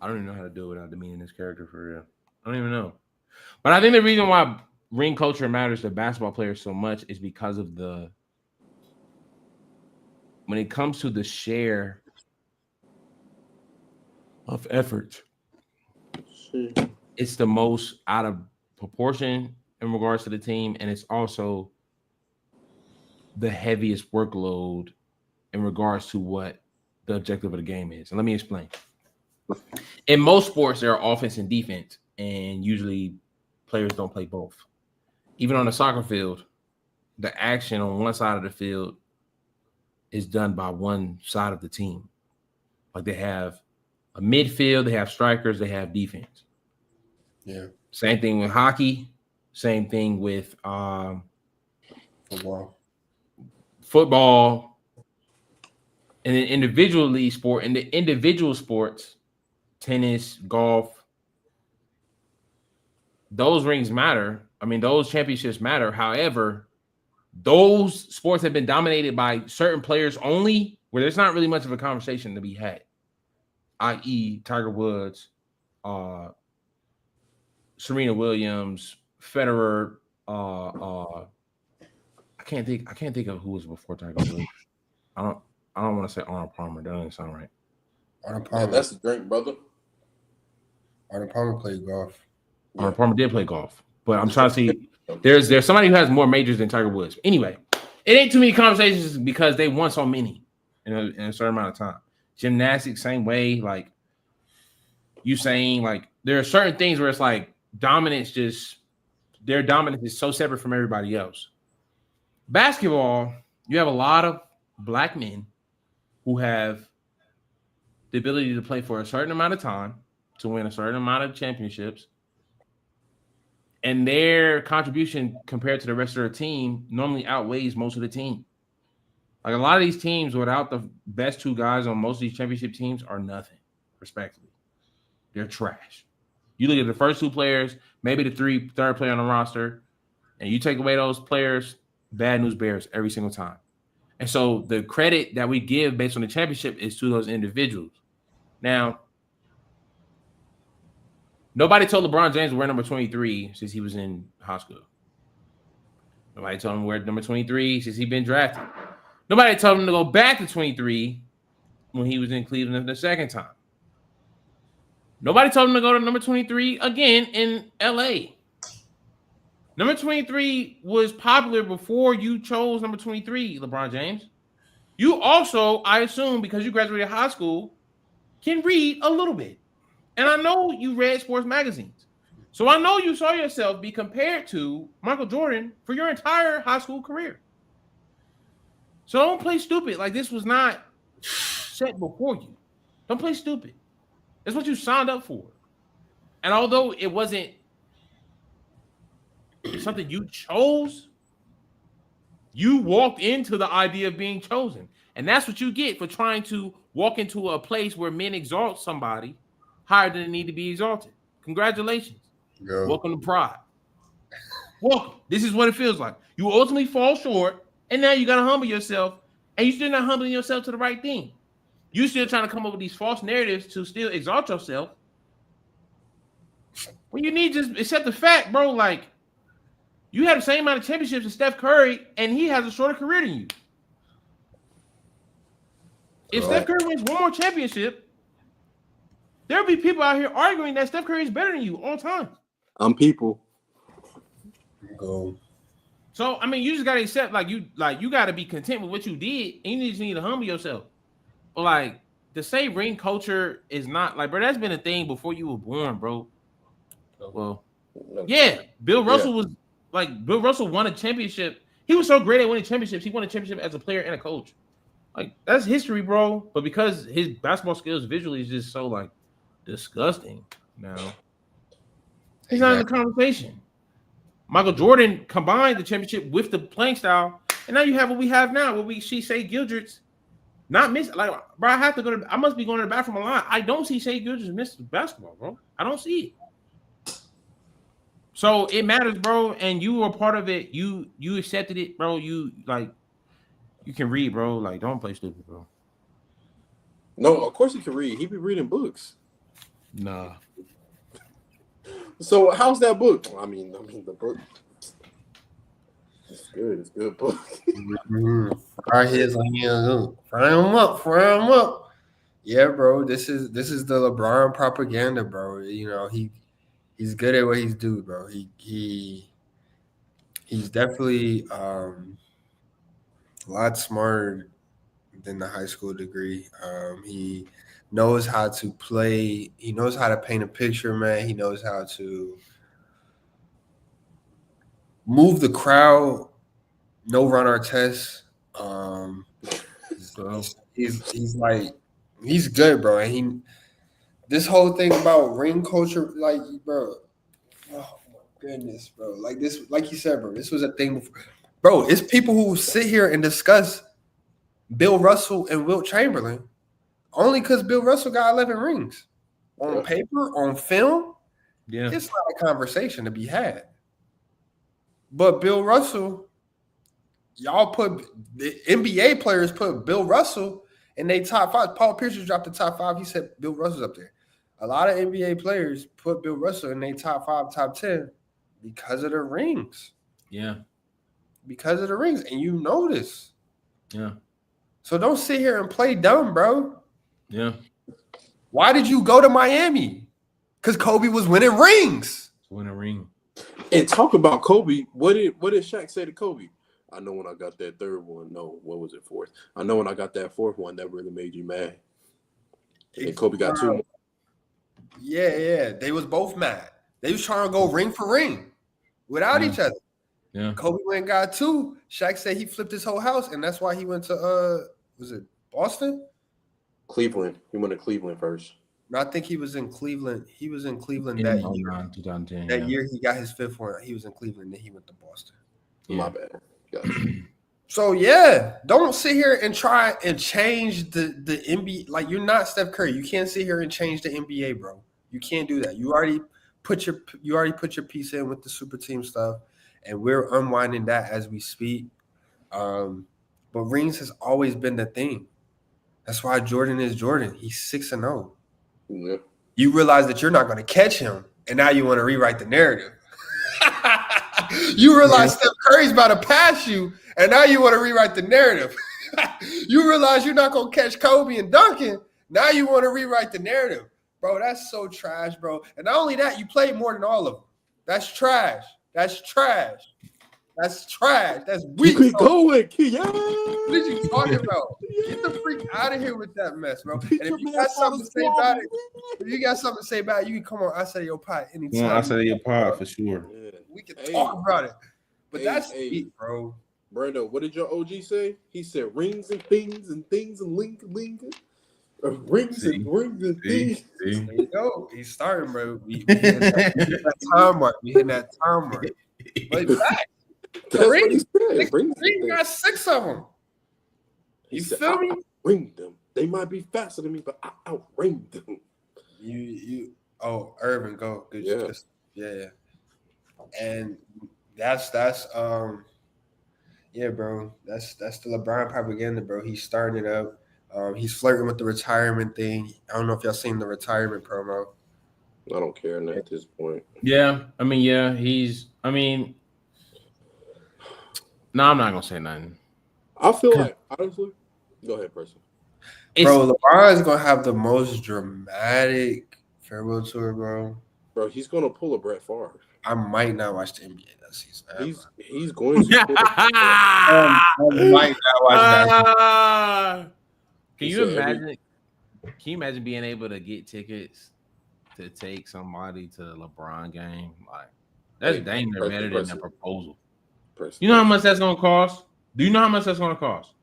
I don't even know how to do it without demeaning this character for real. I don't even know. But I think the reason why ring culture matters to basketball players so much is because of the when it comes to the share of effort, it's the most out of proportion in regards to the team, and it's also the heaviest workload in regards to what the objective of the game is. And let me explain. In most sports, there are offense and defense, and usually players don't play both. Even on the soccer field, the action on one side of the field is done by one side of the team. Like they have a midfield, they have strikers, they have defense. Yeah. Same thing with hockey. Same thing with football. And then in the individual sports, tennis, golf, those rings matter. I mean, those championships matter. However, those sports have been dominated by certain players only, where there's not really much of a conversation to be had, i.e. Tiger Woods, Serena Williams, Federer. I can't think of who was before Tiger Woods. I don't want to say Arnold Palmer. That doesn't sound right. Arnold Palmer. That's the drink, brother. Arnold Palmer played golf. Arnold Palmer did play golf, but I'm trying to see. There's somebody who has more majors than Tiger Woods. Anyway, it ain't too many conversations because they won so many in a certain amount of time. Gymnastics, same way. Like you saying, like there are certain things where it's like their dominance is so separate from everybody else. Basketball, you have a lot of black men who have the ability to play for a certain amount of time to win a certain amount of championships. And their contribution compared to the rest of their team normally outweighs most of the team. Like a lot of these teams without the best two guys on most of these championship teams are nothing, respectively. They're trash. You look at the first two players, maybe the third player on the roster, and you take away those players, bad news bears every single time. And so the credit that we give based on the championship is to those individuals. Now, nobody told LeBron James to wear number 23 since he was in high school. Nobody told him to wear number 23 since he'd been drafted. Nobody told him to go back to 23 when he was in Cleveland the second time. Nobody told him to go to number 23 again in LA. Number 23 was popular before you chose number 23, LeBron James. You also, I assume, because you graduated high school, can read a little bit. And I know you read sports magazines. So I know you saw yourself be compared to Michael Jordan for your entire high school career. So don't play stupid. Like this was not set before you. Don't play stupid. That's what you signed up for. And although it wasn't something you chose, you walked into the idea of being chosen. And that's what you get for trying to walk into a place where men exalt somebody higher than they need to be exalted. Congratulations. Go. Welcome to pride. Welcome. This is what it feels like. You ultimately fall short, and now you got to humble yourself, and you're still not humbling yourself to the right thing. You're still trying to come up with these false narratives to still exalt yourself. When you need just accept the fact, bro, like, you have the same amount of championships as Steph Curry, and he has a shorter career than you. If Steph Curry wins one more championship, there'll be people out here arguing that Steph Curry is better than you all the time. I'm people. Go. So I mean, you just gotta accept, you gotta be content with what you did, and you just need to humble yourself. But like the say ring culture is not like, bro, that's been a thing before you were born, bro. Well, yeah, Bill Russell was like, Bill Russell won a championship. He was so great at winning championships. He won a championship as a player and a coach. Like that's history, bro. But because his basketball skills visually is just so like disgusting now, he's not in the conversation. Michael Jordan combined the championship with the playing style, and now you have what we have now. What we see Shea Gilgeous not miss, like, bro. I must be going to the bathroom a lot. I don't see Shea Gilgeous miss basketball, bro. I don't see it. So it matters, bro. And you were part of it. You accepted it, bro. You can read, bro. Like, don't play stupid, bro. No, of course he can read. He be reading books. Nah. So how's that book? I mean the book. It's good. It's good book. Fry his fry him up. Yeah, bro. This is the LeBron propaganda, bro. You know, he's good at what he's doing, bro. He's definitely a lot smarter than the high school degree. He knows how to play. He knows how to paint a picture, man. He knows how to move the crowd. No run our test. So he's like he's good, bro. And this whole thing about ring culture, like, bro. Oh my goodness, bro. Like this, like you said, bro. This was a thing before. Bro, it's people who sit here and discuss Bill Russell and Wilt Chamberlain only because Bill Russell got 11 rings. On paper, on film, it's not a conversation to be had. But Bill Russell, y'all put the NBA players put Bill Russell in their top 5. Paul Pierce just dropped the top 5. He said Bill Russell's up there. A lot of NBA players put Bill Russell in their top 5, top 10 because of the rings. Yeah. Because of the rings. And you know this. Yeah. So don't sit here and play dumb, bro. Yeah. Why did you go to Miami? Because Kobe was winning rings. Win a ring. And talk about Kobe. What did Shaq say to Kobe? I know when I got that third one. No, what was it, fourth? I know when I got that fourth one, that really made you mad. And Kobe got 2 more. Yeah. They was both mad. They was trying to go ring for ring without each other. Yeah. Kobe went and got 2. Shaq said he flipped his whole house, and that's why he went to was it Boston? Cleveland. He went to Cleveland first. No, I think he was in Cleveland. He was in Cleveland In that 09, year. 2010. That year he got his 5th one. He was in Cleveland, then he went to Boston. Yeah. My bad. Gotcha. So yeah, don't sit here and try and change the NBA. Like, you're not Steph Curry. You can't sit here and change the NBA, bro. You can't do that. You already put your piece in with the super team stuff, and we're unwinding that as we speak. But rings has always been the thing. That's why Jordan is Jordan. He's 6-0. Yeah. You realize that you're not going to catch him, and now you want to rewrite the narrative. You realize Steph Curry's about to pass you, and now you want to rewrite the narrative. You realize you're not going to catch Kobe and Duncan. Now you want to rewrite the narrative. Bro, that's so trash, bro. And not only that, you played more than all of them. That's trash. That's trash. That's trash. That's weak. Keep going. Yeah. What are you talking about? Get the freak out of here with that mess, bro. And if you got something to say about it, you can come on I Say Your Pot anytime. I say your pod for sure. Yeah. We can talk about it. But that's deep, bro. Brando, what did your OG say? He said rings and things and link. Rings and things. There you go. He's starting, bro. We hitting that time mark. We hitting that time mark. But back. That's what he The said. ring got 6 of them. He You said, feel me? I ring them. They might be faster than me, but I outring them. Irvin, go. Good. Yeah. Yeah. And that's bro. That's the LeBron propaganda, bro. He's starting it up. He's flirting with the retirement thing. I don't know if y'all seen the retirement promo. I don't care at this point. Yeah. I mean, no, I'm not gonna say nothing. I feel like, honestly, go ahead, person. Bro, LeBron is gonna have the most dramatic farewell tour, bro. Bro, he's gonna pull a Brett Favre. I might not watch the NBA that season. He's going to pull I might not watch that. Can you imagine being able to get tickets to take somebody to the LeBron game? Like, that's dang near better than a proposal. You know how much that's gonna cost? Do you know how much that's gonna cost?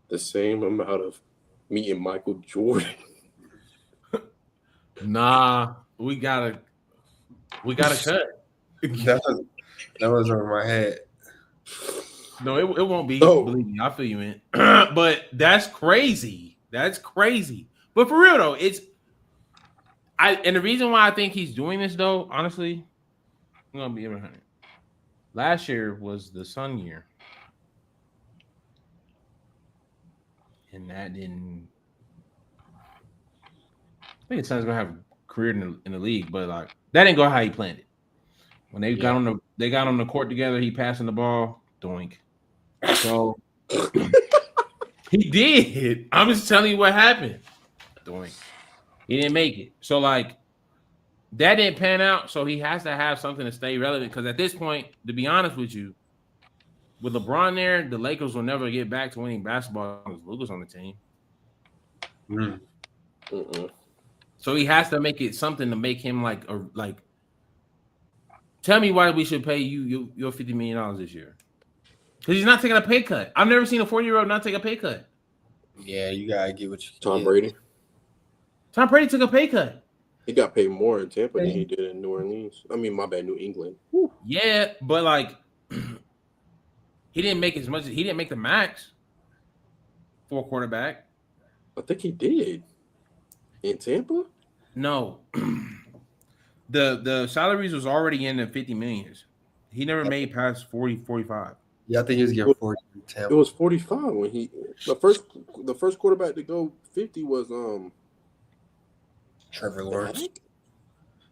The same amount of meeting Michael Jordan. Nah, we gotta cut. That was over my head. No, it won't be. No. Believe me, I feel you, man. But that's crazy. That's crazy. But for real though, and the reason why I think he's doing this though, honestly, I'm gonna be 100. Last year was the Sun year, and that didn't. I think the Suns gonna have a career in the league, but like that didn't go how he planned it. When they got on the court together, he passing the ball. Doink. So he did. I'm just telling you what happened. Doink. He didn't make it. So like that didn't pan out. So he has to have something to stay relevant. Because at this point, to be honest with you, with LeBron there, the Lakers will never get back to winning basketball with Luka's on the team. So he has to make it something to make him like. Tell me why we should pay you your $50 million this year. Because he's not taking a pay cut. I've never seen a 40-year-old not take a pay cut. Yeah, you gotta get what you Tom get. Brady. Tom Brady took a pay cut. He got paid more in Tampa than he did in New Orleans. I mean, my bad, New England. Yeah, but like he didn't make as much. He didn't make the max for a quarterback. I think he did in Tampa. No, the salaries was already in the 50 millions. He never made past 40, 45. Yeah, I think he was getting 40 in Tampa. It was 45 when the first quarterback to go 50 was Trevor Lawrence.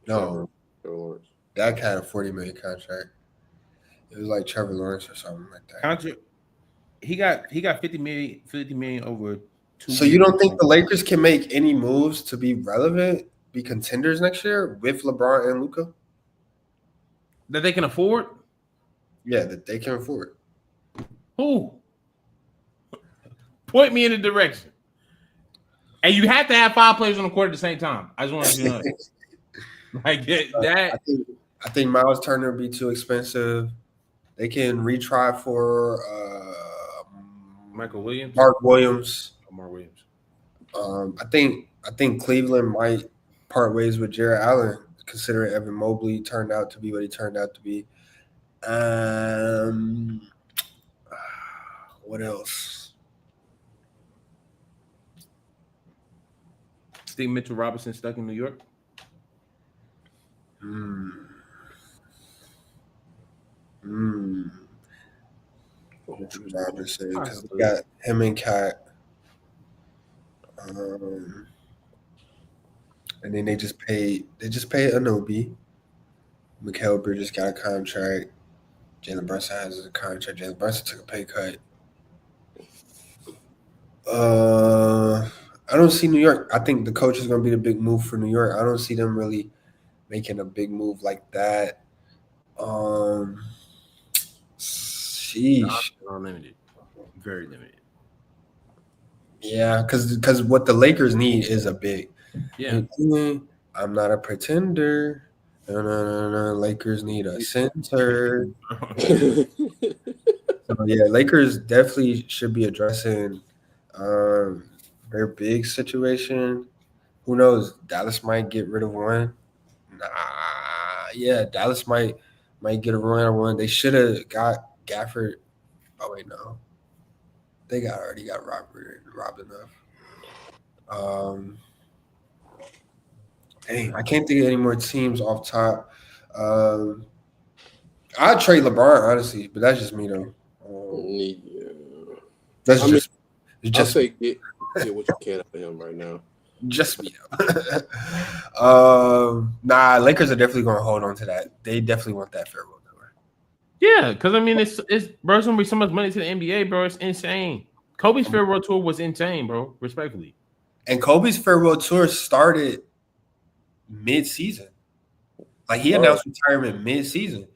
No, Trevor Lawrence. Dak had a $40 million contract. It was like Trevor Lawrence or something like that. Contract. He got 50 million over 2 So you don't think the Lakers can make any moves to be relevant, be contenders next year with LeBron and Luka? that they can afford? Yeah, that they can afford. Who? Point me in the direction. And you have to have 5 players on the court at the same time. I just want to know that. Like that. I think Miles Turner would be too expensive. They can retry for Michael Williams. Mark Williams. Mark Williams. I think Cleveland might part ways with Jaire Allen, considering Evan Mobley turned out to be what he turned out to be. What else? Think Mitchell Robinson stuck in New York? Mitchell Robinson, because we got him and Cat. And then they just paid Anunoby. Mikal Bridges got a contract. Jalen Brunson has a contract. Jalen Brunson took a pay cut. I don't see New York. I think the coach is going to be the big move for New York. I don't see them really making a big move like that. Sheesh. Limited. Very limited. Yeah, because what the Lakers need is a big. Yeah. I'm not a pretender. No. Lakers need a center. So, yeah, Lakers definitely should be addressing their big situation. Who knows? Dallas might get rid of one. Yeah, Dallas might get a run on one. They should have got Gafford. Oh wait, no. They already got robbed enough. Dang, I can't think of any more teams off top. I'd trade LeBron, honestly, but that's just me though. That's just I'll say get what you can out of him right now. Just me though. Lakers are definitely going to hold on to that. They definitely want that farewell tour. Yeah, because I mean, it's bro, it's gonna be so much money to the NBA, bro. It's insane. Kobe's farewell tour was insane, bro. Respectfully. And Kobe's farewell tour started mid-season. Like he announced retirement mid-season.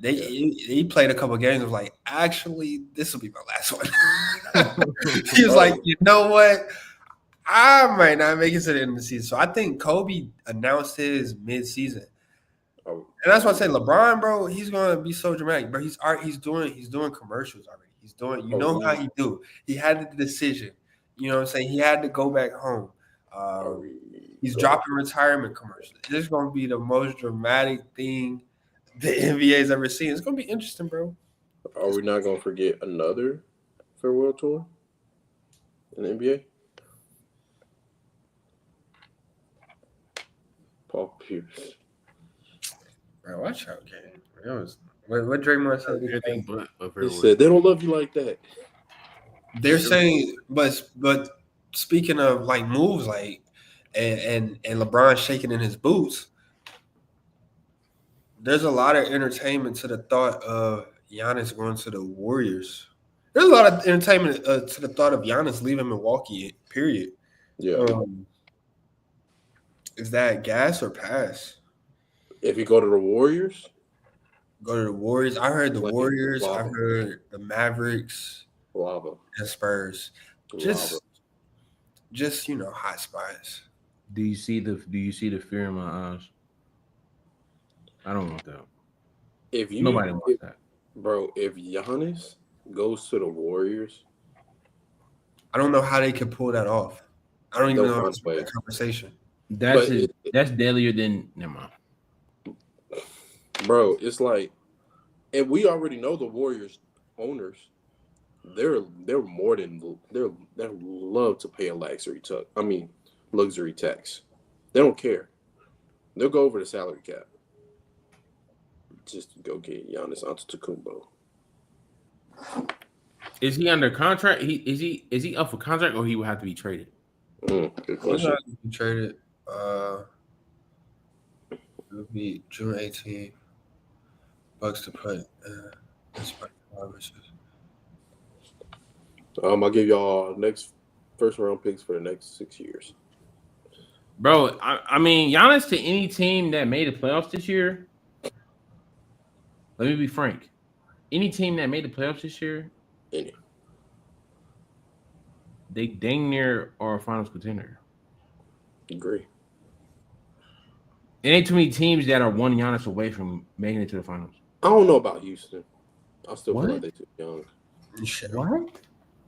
He played a couple of games. Was like, actually, this will be my last one. He was like, you know what? I might not make it to the end of the season. So I think Kobe announced his mid-season. And that's why I say LeBron, bro, he's gonna be so dramatic, bro. He's doing commercials already. He's doing, how he do. He had the decision. You know what I'm saying? He had to go back home. He's dropping retirement commercials. This is gonna be the most dramatic thing the NBA's ever seen. It's gonna be interesting, bro. Are we not gonna forget another farewell tour in the NBA? Paul Pierce. Bro, watch out, game. What Draymond said? He said they don't love you like that. They're saying, but speaking of like moves, like and LeBron shaking in his boots, there's a lot of entertainment to the thought of Giannis going to the Warriors. There's a lot of entertainment to the thought of Giannis leaving Milwaukee. Period. Yeah. Is that gas or pass? If you go to the Warriors, Go to the Warriors. I heard the Like Warriors. lava. I heard the Mavericks lava. and Spurs. Lava. Just hot spots. Do you see the fear in my eyes? I don't want that. Nobody wants that. Bro, if Giannis goes to the Warriors, I don't know how they could pull that off. I don't even know how to that conversation. That's deadlier than never mind. Bro, it's like, and we already know the Warriors owners. They're more than they love to pay a luxury tax. They don't care. They'll go over the salary cap just to go get Giannis Antetokounmpo. Is he under contract? Is he up for contract or he would have to be traded? Good question. Traded. It would be June 18th. Bucks to put. I'll give y'all next first round picks for the next 6 years. Bro, I mean, Giannis to any team that made the playoffs this year. Let me be frank. Any team that made the playoffs this year, they dang near are a finals contender. Agree. It ain't too many teams that are one Giannis away from making it to the finals. I don't know about Houston. I still feel What? like they too young. What?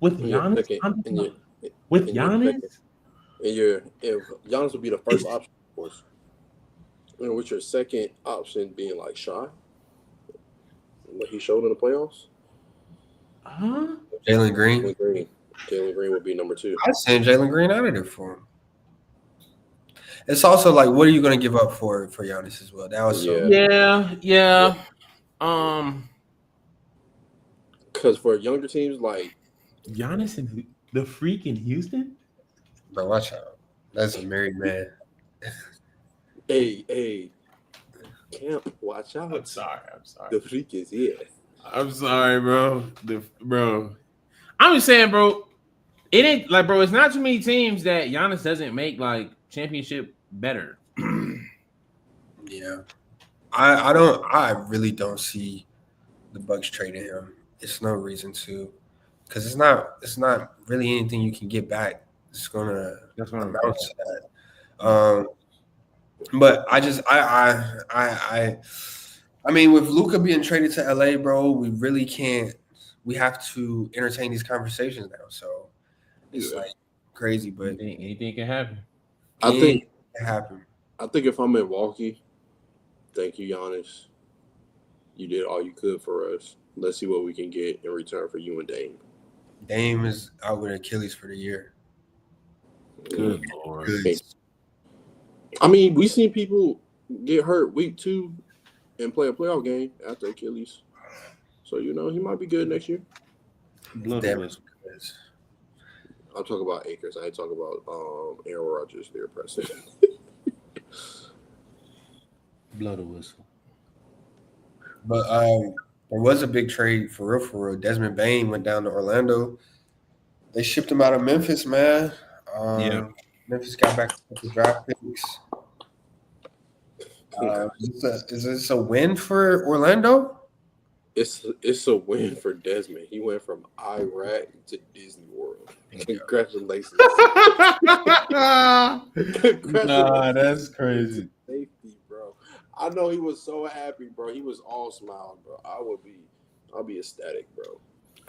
With Giannis? With Giannis? If Giannis would be the first option, of course. And with your second option being like Shy, what he showed in the playoffs. Huh? Jalen Green. Jalen Green would be number 2. I'd send Jalen Green out of there for him. It's also like, what are you going to give up for Giannis as well? That was Yeah. Because for younger teams like Giannis and the freak in Houston? Bro, watch out. That's a married man. Hey, Camp, watch out. I'm sorry. The freak is here. I'm sorry, bro. Bro. I'm just saying, bro, it ain't like, bro, it's not too many teams that Giannis doesn't make like championship better. Yeah. I really don't see the Bucks trading him. It's no reason to, because it's not really anything you can get back. It's gonna amount to that. But I mean, with Luka being traded to LA, bro, we really can't. We have to entertain these conversations now. So it's like crazy, but anything can happen. I think it happen. I think if I'm Milwaukee, thank you, Giannis. You did all you could for us. Let's see what we can get in return for you and Dame. Dame is out with Achilles for the year. Good Lord. I mean, we seen people get hurt week 2 and play a playoff game after Achilles. So, he might be good next year. Damn. I'm talking about Akers. I ain't talking about Aaron Rodgers there, Preston. Blow the whistle. But there was a big trade for real. Desmond Bane went down to Orlando. They shipped him out of Memphis, man. Memphis got back with the draft picks. Is this a win for Orlando? It's a win for Desmond. He went from Iraq to Disney World. Congratulations. Nah, that's crazy. Safety, bro. I know he was so happy, bro. He was all smiles, bro. I'll be ecstatic, bro.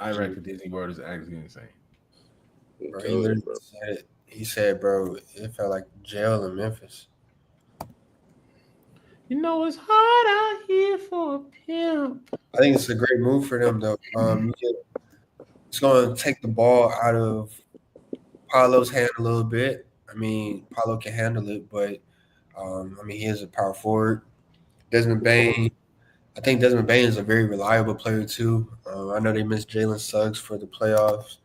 Iraq to Disney World is actually insane. Bro, he said, bro, it felt like jail in Memphis. It's hard out here for a pimp. I think it's a great move for them, though. It's going to take the ball out of Paolo's hand a little bit. I mean, Paolo can handle it, but he is a power forward. Desmond Bane, I think Desmond Bane is a very reliable player too. I know they missed Jalen Suggs for the playoffs.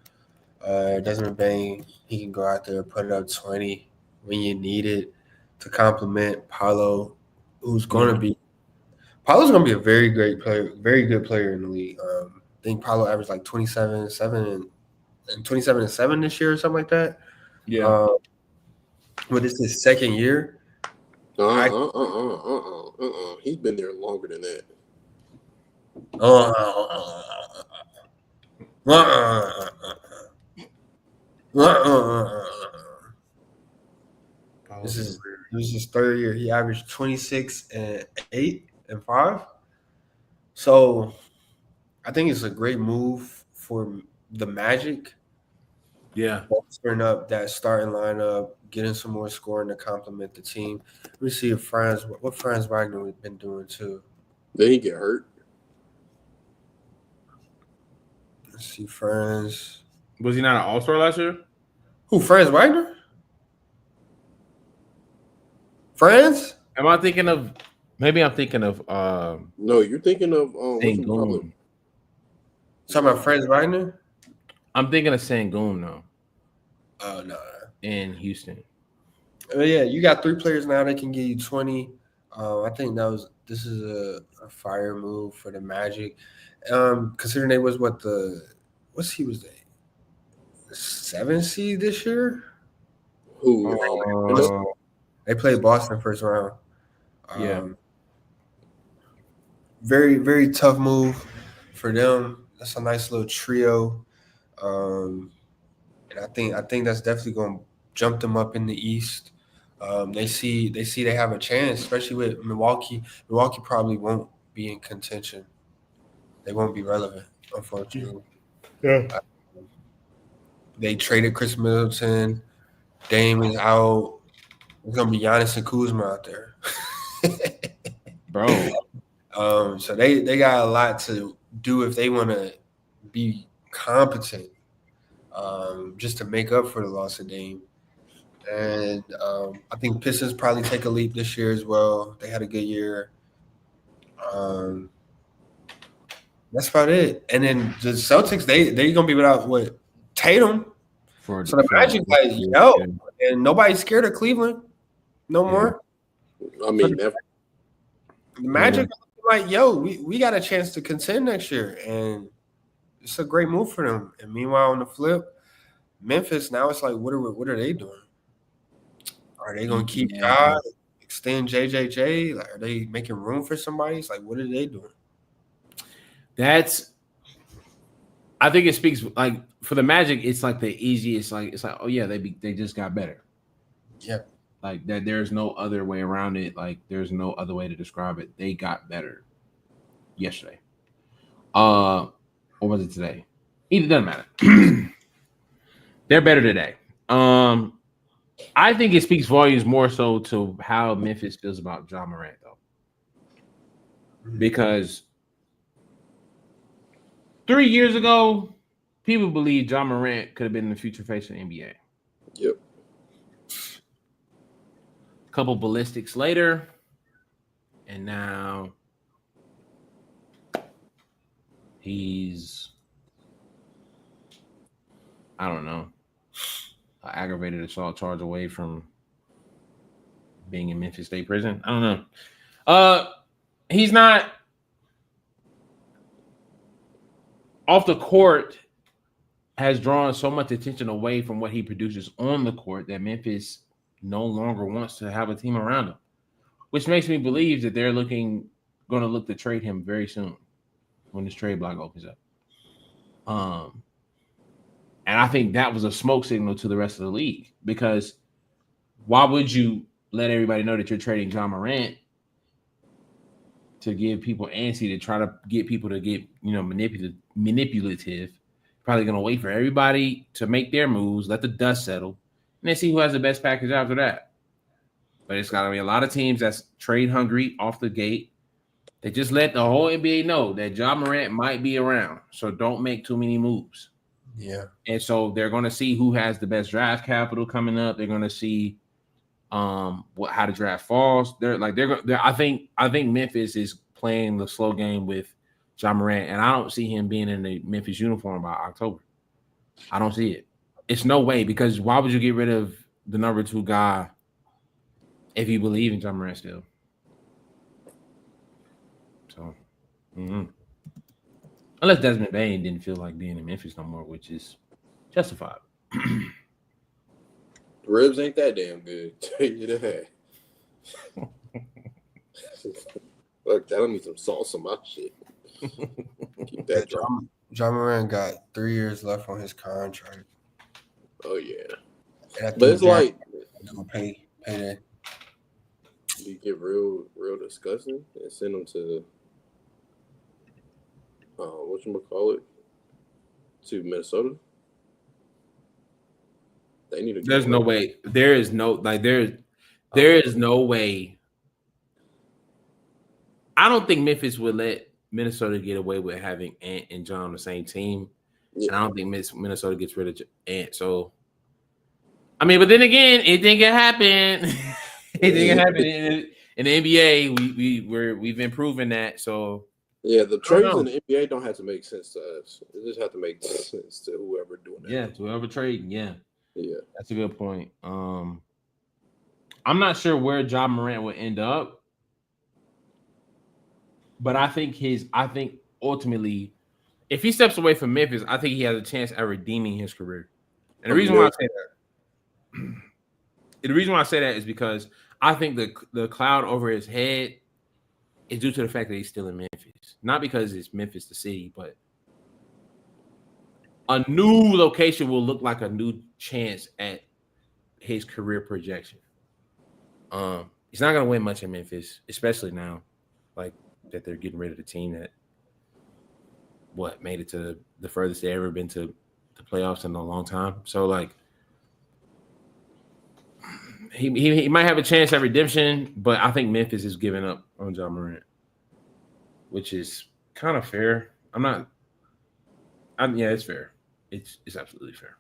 Desmond Bane, he can go out there and put it up 20 when you need it to complement Paolo, who's going to be Paolo's gonna be a very great player, very good player in the league. I think Paolo averaged like 27-7 and 27-7 this year or something like that. Yeah. But it's his second year. He's been there longer than that. This is his third year. He averaged 26-8 and 5. So I think it's a great move for the Magic. Yeah. Bolstering up that starting lineup, getting some more scoring to complement the team. Let me see if what Franz Wagner has been doing too. Did he get hurt? Let's see, Franz. Was he not an All-Star last year? Who, Franz Wagner? Franz? Am I thinking of? Maybe I'm thinking of. No, you're thinking of Sengun. Talking about Franz Wagner? I'm thinking of Sengun though. Oh no. In Houston. Yeah, you got 3 players now that can give you 20. I think this is a fire move for the Magic. Considering they was he was the 7th seed this year? Who? They played Boston first round. Yeah. Very, very tough move for them. That's a nice little trio. And I think that's definitely going to jump them up in the East. They see they have a chance, especially with Milwaukee. Milwaukee probably won't be in contention. They won't be relevant, unfortunately. Yeah. They traded Chris Middleton. Dame is out. It's gonna be Giannis and Kuzma out there, bro. So they got a lot to do if they want to be competent, just to make up for the loss of Dame. And I think Pistons probably take a leap this year as well. They had a good year. That's about it. And then the Celtics, they gonna be without what? Tatum. So the Magic, and nobody's scared of Cleveland no more. I mean, the Magic like, we got a chance to contend next year, and it's a great move for them. And meanwhile, on the flip, Memphis now it's like, what are they doing? Are they gonna keep God, extend JJJ? Like, are they making room for somebody? It's like, what are they doing? I think it speaks like for the Magic, it's like the easiest. Like it's like, oh yeah, they just got better. Yeah, like that. There's no other way around it. Like there's no other way to describe it. They got better yesterday. Or was it today? It doesn't matter. They're better today. I think it speaks volumes more so to how Memphis feels about Ja Morant though, because 3 years ago, people believed Ja Morant could have been the future face of the NBA. Yep. A couple ballistics later, and now he's, I don't know, an aggravated assault charge away from being in Memphis State Prison. I don't know. He's not off the court, has drawn so much attention away from what he produces on the court that Memphis no longer wants to have a team around him, which makes me believe that they're going to look to trade him very soon when this trade block opens up. And I think that was a smoke signal to the rest of the league, because why would you let everybody know that you're trading Ja Morant to give people antsy, to try to get people to get, manipulative? Probably going to wait for everybody to make their moves, let the dust settle, and then see who has the best package after that. But it's got to be a lot of teams that's trade hungry off the gate. They just let the whole NBA know that Ja Morant might be around, so don't make too many moves. Yeah. And so they're going to see who has the best draft capital coming up. They're going to see how the draft falls. I think Memphis is playing the slow game with Ja Morant, and I don't see him being in the Memphis uniform by October. I don't see it. It's no way, because why would you get rid of the number 2 guy if you believe in Ja Morant still? Mm-hmm. Unless Desmond Bane didn't feel like being in Memphis no more, which is justified. Ribs ain't that damn good. Tell you that. Look, that'll need some sauce on my shit. Keep that dry. John Moran got 3 years left on his contract. Oh yeah. And I think But it's like gonna pay that. you get real disgusting and send them to whatchamacallit, to Minnesota. They need to. There's no way. There is no way. I don't think Memphis would let Minnesota get away with having Ant and John on the same team. Yeah. And I don't think Minnesota gets rid of Ant. So, I mean, but then again, it didn't get happen. It didn't happen in the NBA. We've been proving that. So yeah, the trades in the NBA don't have to make sense to us. It just have to make sense to whoever doing that. Yeah, to whoever trading. Yeah, that's a good point. I'm not sure where Ja Morant would end up, but I think ultimately, if he steps away from Memphis, I think he has a chance at redeeming his career. And the reason why I say that is because I think the cloud over his head is due to the fact that he's still in Memphis. Not because it's Memphis the city, but a new location will look like a new chance at his career projection. He's not going to win much in Memphis, especially now, like that they're getting rid of the team that made it to the furthest they ever been to the playoffs in a long time. So like he might have a chance at redemption, but I think Memphis is giving up on Ja Morant, which is kind of fair. Yeah, it's fair. It's absolutely fair.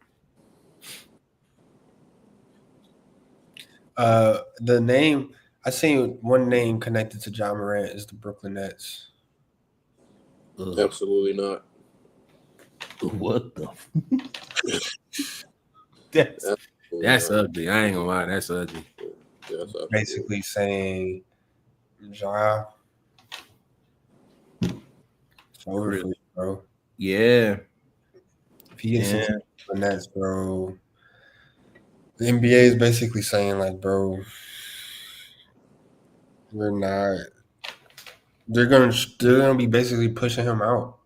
The name I seen one name connected to Ja Morant is the Brooklyn Nets. Ugh. Absolutely not. What the? That's ugly. I ain't gonna lie. That's ugly. Basically saying Ja. It's over for you, bro. Yeah. If he gets into the Nets, bro. The NBA is basically saying, like, bro, we're not. They're gonna be basically pushing him out.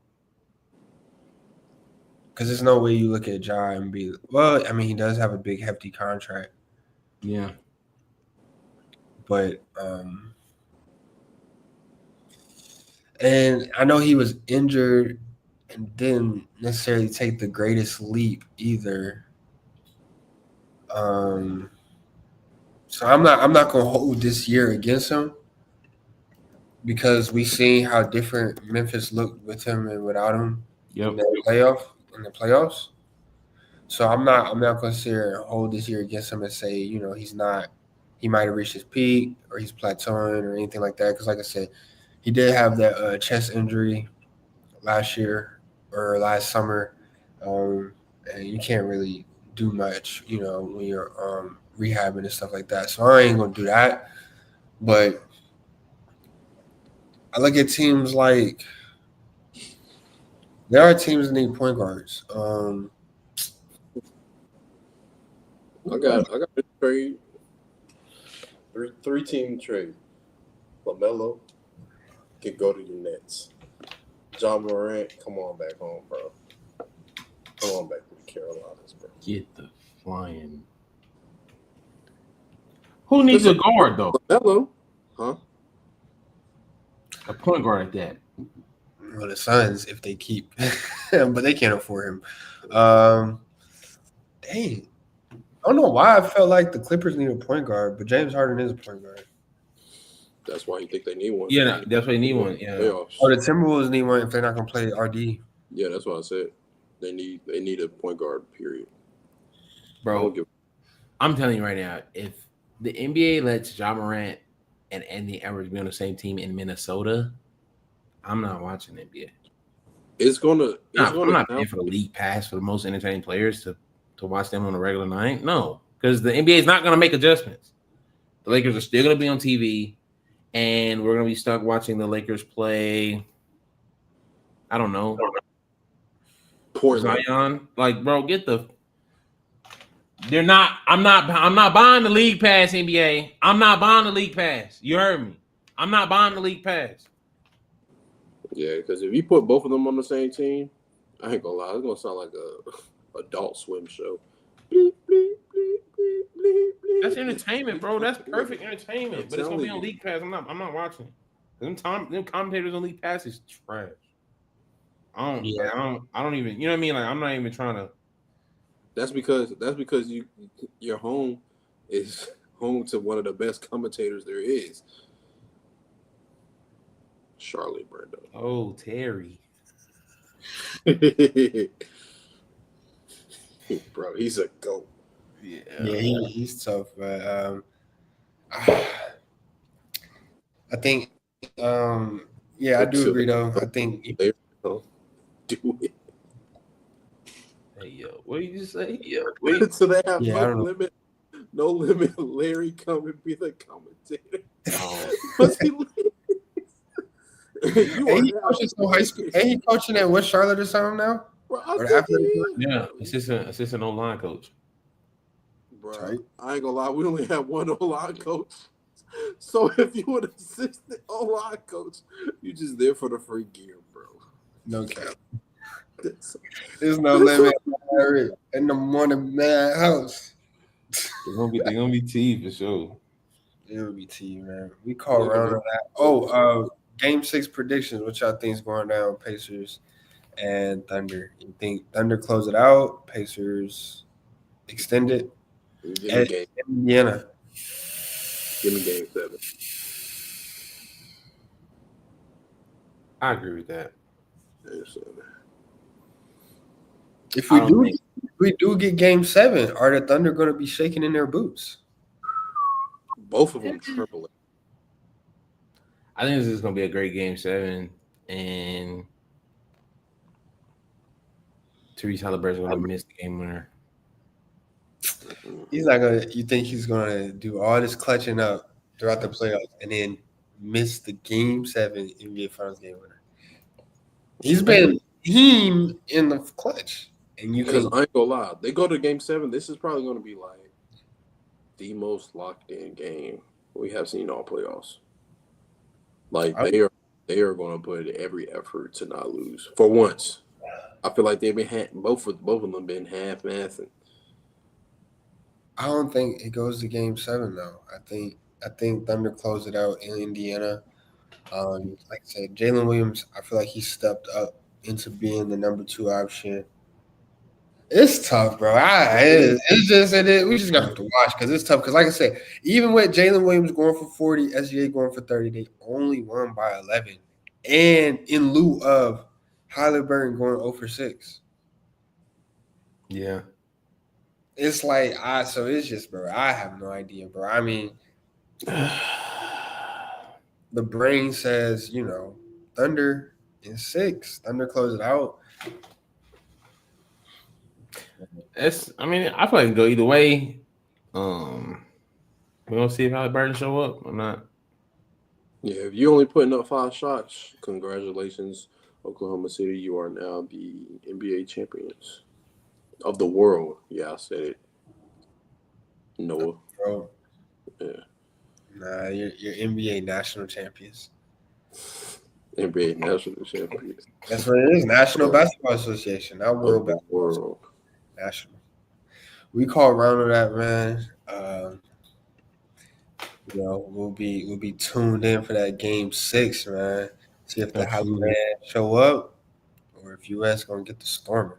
Because there's no way you look at Ja and be, well, I mean, he does have a big, hefty contract. Yeah. But, and I know he was injured and didn't necessarily take the greatest leap either. So I'm not gonna hold this year against him because we seen how different Memphis looked with him and without him in the playoffs. So I'm not gonna sit here and hold this year against him and say, he might have reached his peak or he's plateauing or anything like that. Because like I said, he did have that chest injury last year or last summer, and you can't really do much, when you're rehabbing and stuff like that. So I ain't gonna do that. But I look at teams like there are teams that need point guards. I got a trade. Three-team trade. LaMelo can go to the Nets. Ja Morant, come on back home, bro. Come on back to the Carolinas, bro. Get the flying. Who needs a guard though? LaMelo, huh? A point guard at that. Well, the Suns, if they keep, but they can't afford him. Dang, I don't know why I felt like the Clippers need a point guard, but James Harden is a point guard. That's why you think they need one. Yeah, that's why they need one. Yeah. Oh, the Timberwolves need one if they're not gonna play RD. Yeah, that's what I said. They need a point guard. Period. Bro, I'm telling you right now, if the NBA lets Ja Morant and Anthony Edwards be on the same team in Minnesota, I'm not watching the NBA. I'm not paying for the league pass for the most entertaining players to watch them on a regular night. No, because the NBA is not going to make adjustments. The Lakers are still going to be on TV, and we're going to be stuck watching the Lakers play I don't know. Portland. Zion, like, bro, get the. They're not. I'm not buying the league pass, NBA. I'm not buying the league pass. You heard me. I'm not buying the league pass. Yeah, because if you put both of them on the same team, I ain't gonna lie, it's gonna sound like a Adult Swim show. Bleep, bleep, bleep, bleep, bleep, bleep. That's entertainment, bro. That's perfect entertainment. I'm But it's gonna be telling on you. league pass. I'm not watching it. Them commentators on league pass is trash. I don't even. You know what I mean? Like, I'm not even trying to. That's because your home is home to one of the best commentators there is. Charlotte Brando. Oh, Terry. Bro, he's a goat. Yeah, he's tough, but I think, yeah, I do agree though. I think Do it. Hey, yo, what did you say? Yo, So they have Yeah, I don't know. no limit. Larry come and be the commentator. Oh. Hey, he coaching some high school. Hey, he coaching at West Charlotte or something now. Bro, Or after Yeah, assistant online coach. Bro, Right. I ain't gonna lie, we only have one O-line coach. So if you an assistant O-line coach, you just there for the free gear, bro. No cap. There's no limit in the morning man house. They're gonna be T for sure. It would be T, man. We call around on that. Oh, game 6 predictions. What y'all think is going down? Pacers and Thunder. You think Thunder close it out? Pacers extend it? Give me Indiana. Give me game 7. I agree with that. If we do get game 7, are the Thunder going to be shaking in their boots? Both of them triple it. I think this is gonna be a great game 7, and Therese Haliburton's gonna miss the game winner. He's not gonna. You think he's gonna do all this clutching up throughout the playoffs and then miss the game 7 NBA Finals game winner? He's been in the clutch, and Because I ain't gonna lie, they go to game 7. This is probably gonna be like the most locked in game we have seen all playoffs. Like they are going to put every effort to not lose for once. I feel like they've been both of them been half-assing. I don't think it goes to game 7 though. I think Thunder close it out in Indiana. Like I said, Jalen Williams, I feel like he stepped up into being the number 2 option. It's tough, bro. We just gonna have to watch because it's tough. Because like I said, even with Jalen Williams going for 40, SGA going for 30, they only won by 11, and in lieu of Haliburton going 0 for 6. Yeah, it's like so it's just, bro. I have no idea, bro. I mean, the brain says, Thunder in 6. Thunder close it out. I feel like it can go either way. We're gonna see if Haliburton show up or not. Yeah, if you're only putting up 5 shots, congratulations, Oklahoma City. You are now the NBA champions of the world. Yeah, I said it. Noah. Bro. Yeah. Nah, you're NBA national champions. NBA national champions. That's what it is. National Basketball Association, not World Basketball World. National. We call around to that, man. We'll be tuned in for that game 6, man. See if the Haliburton show up or if US gonna get the stormer.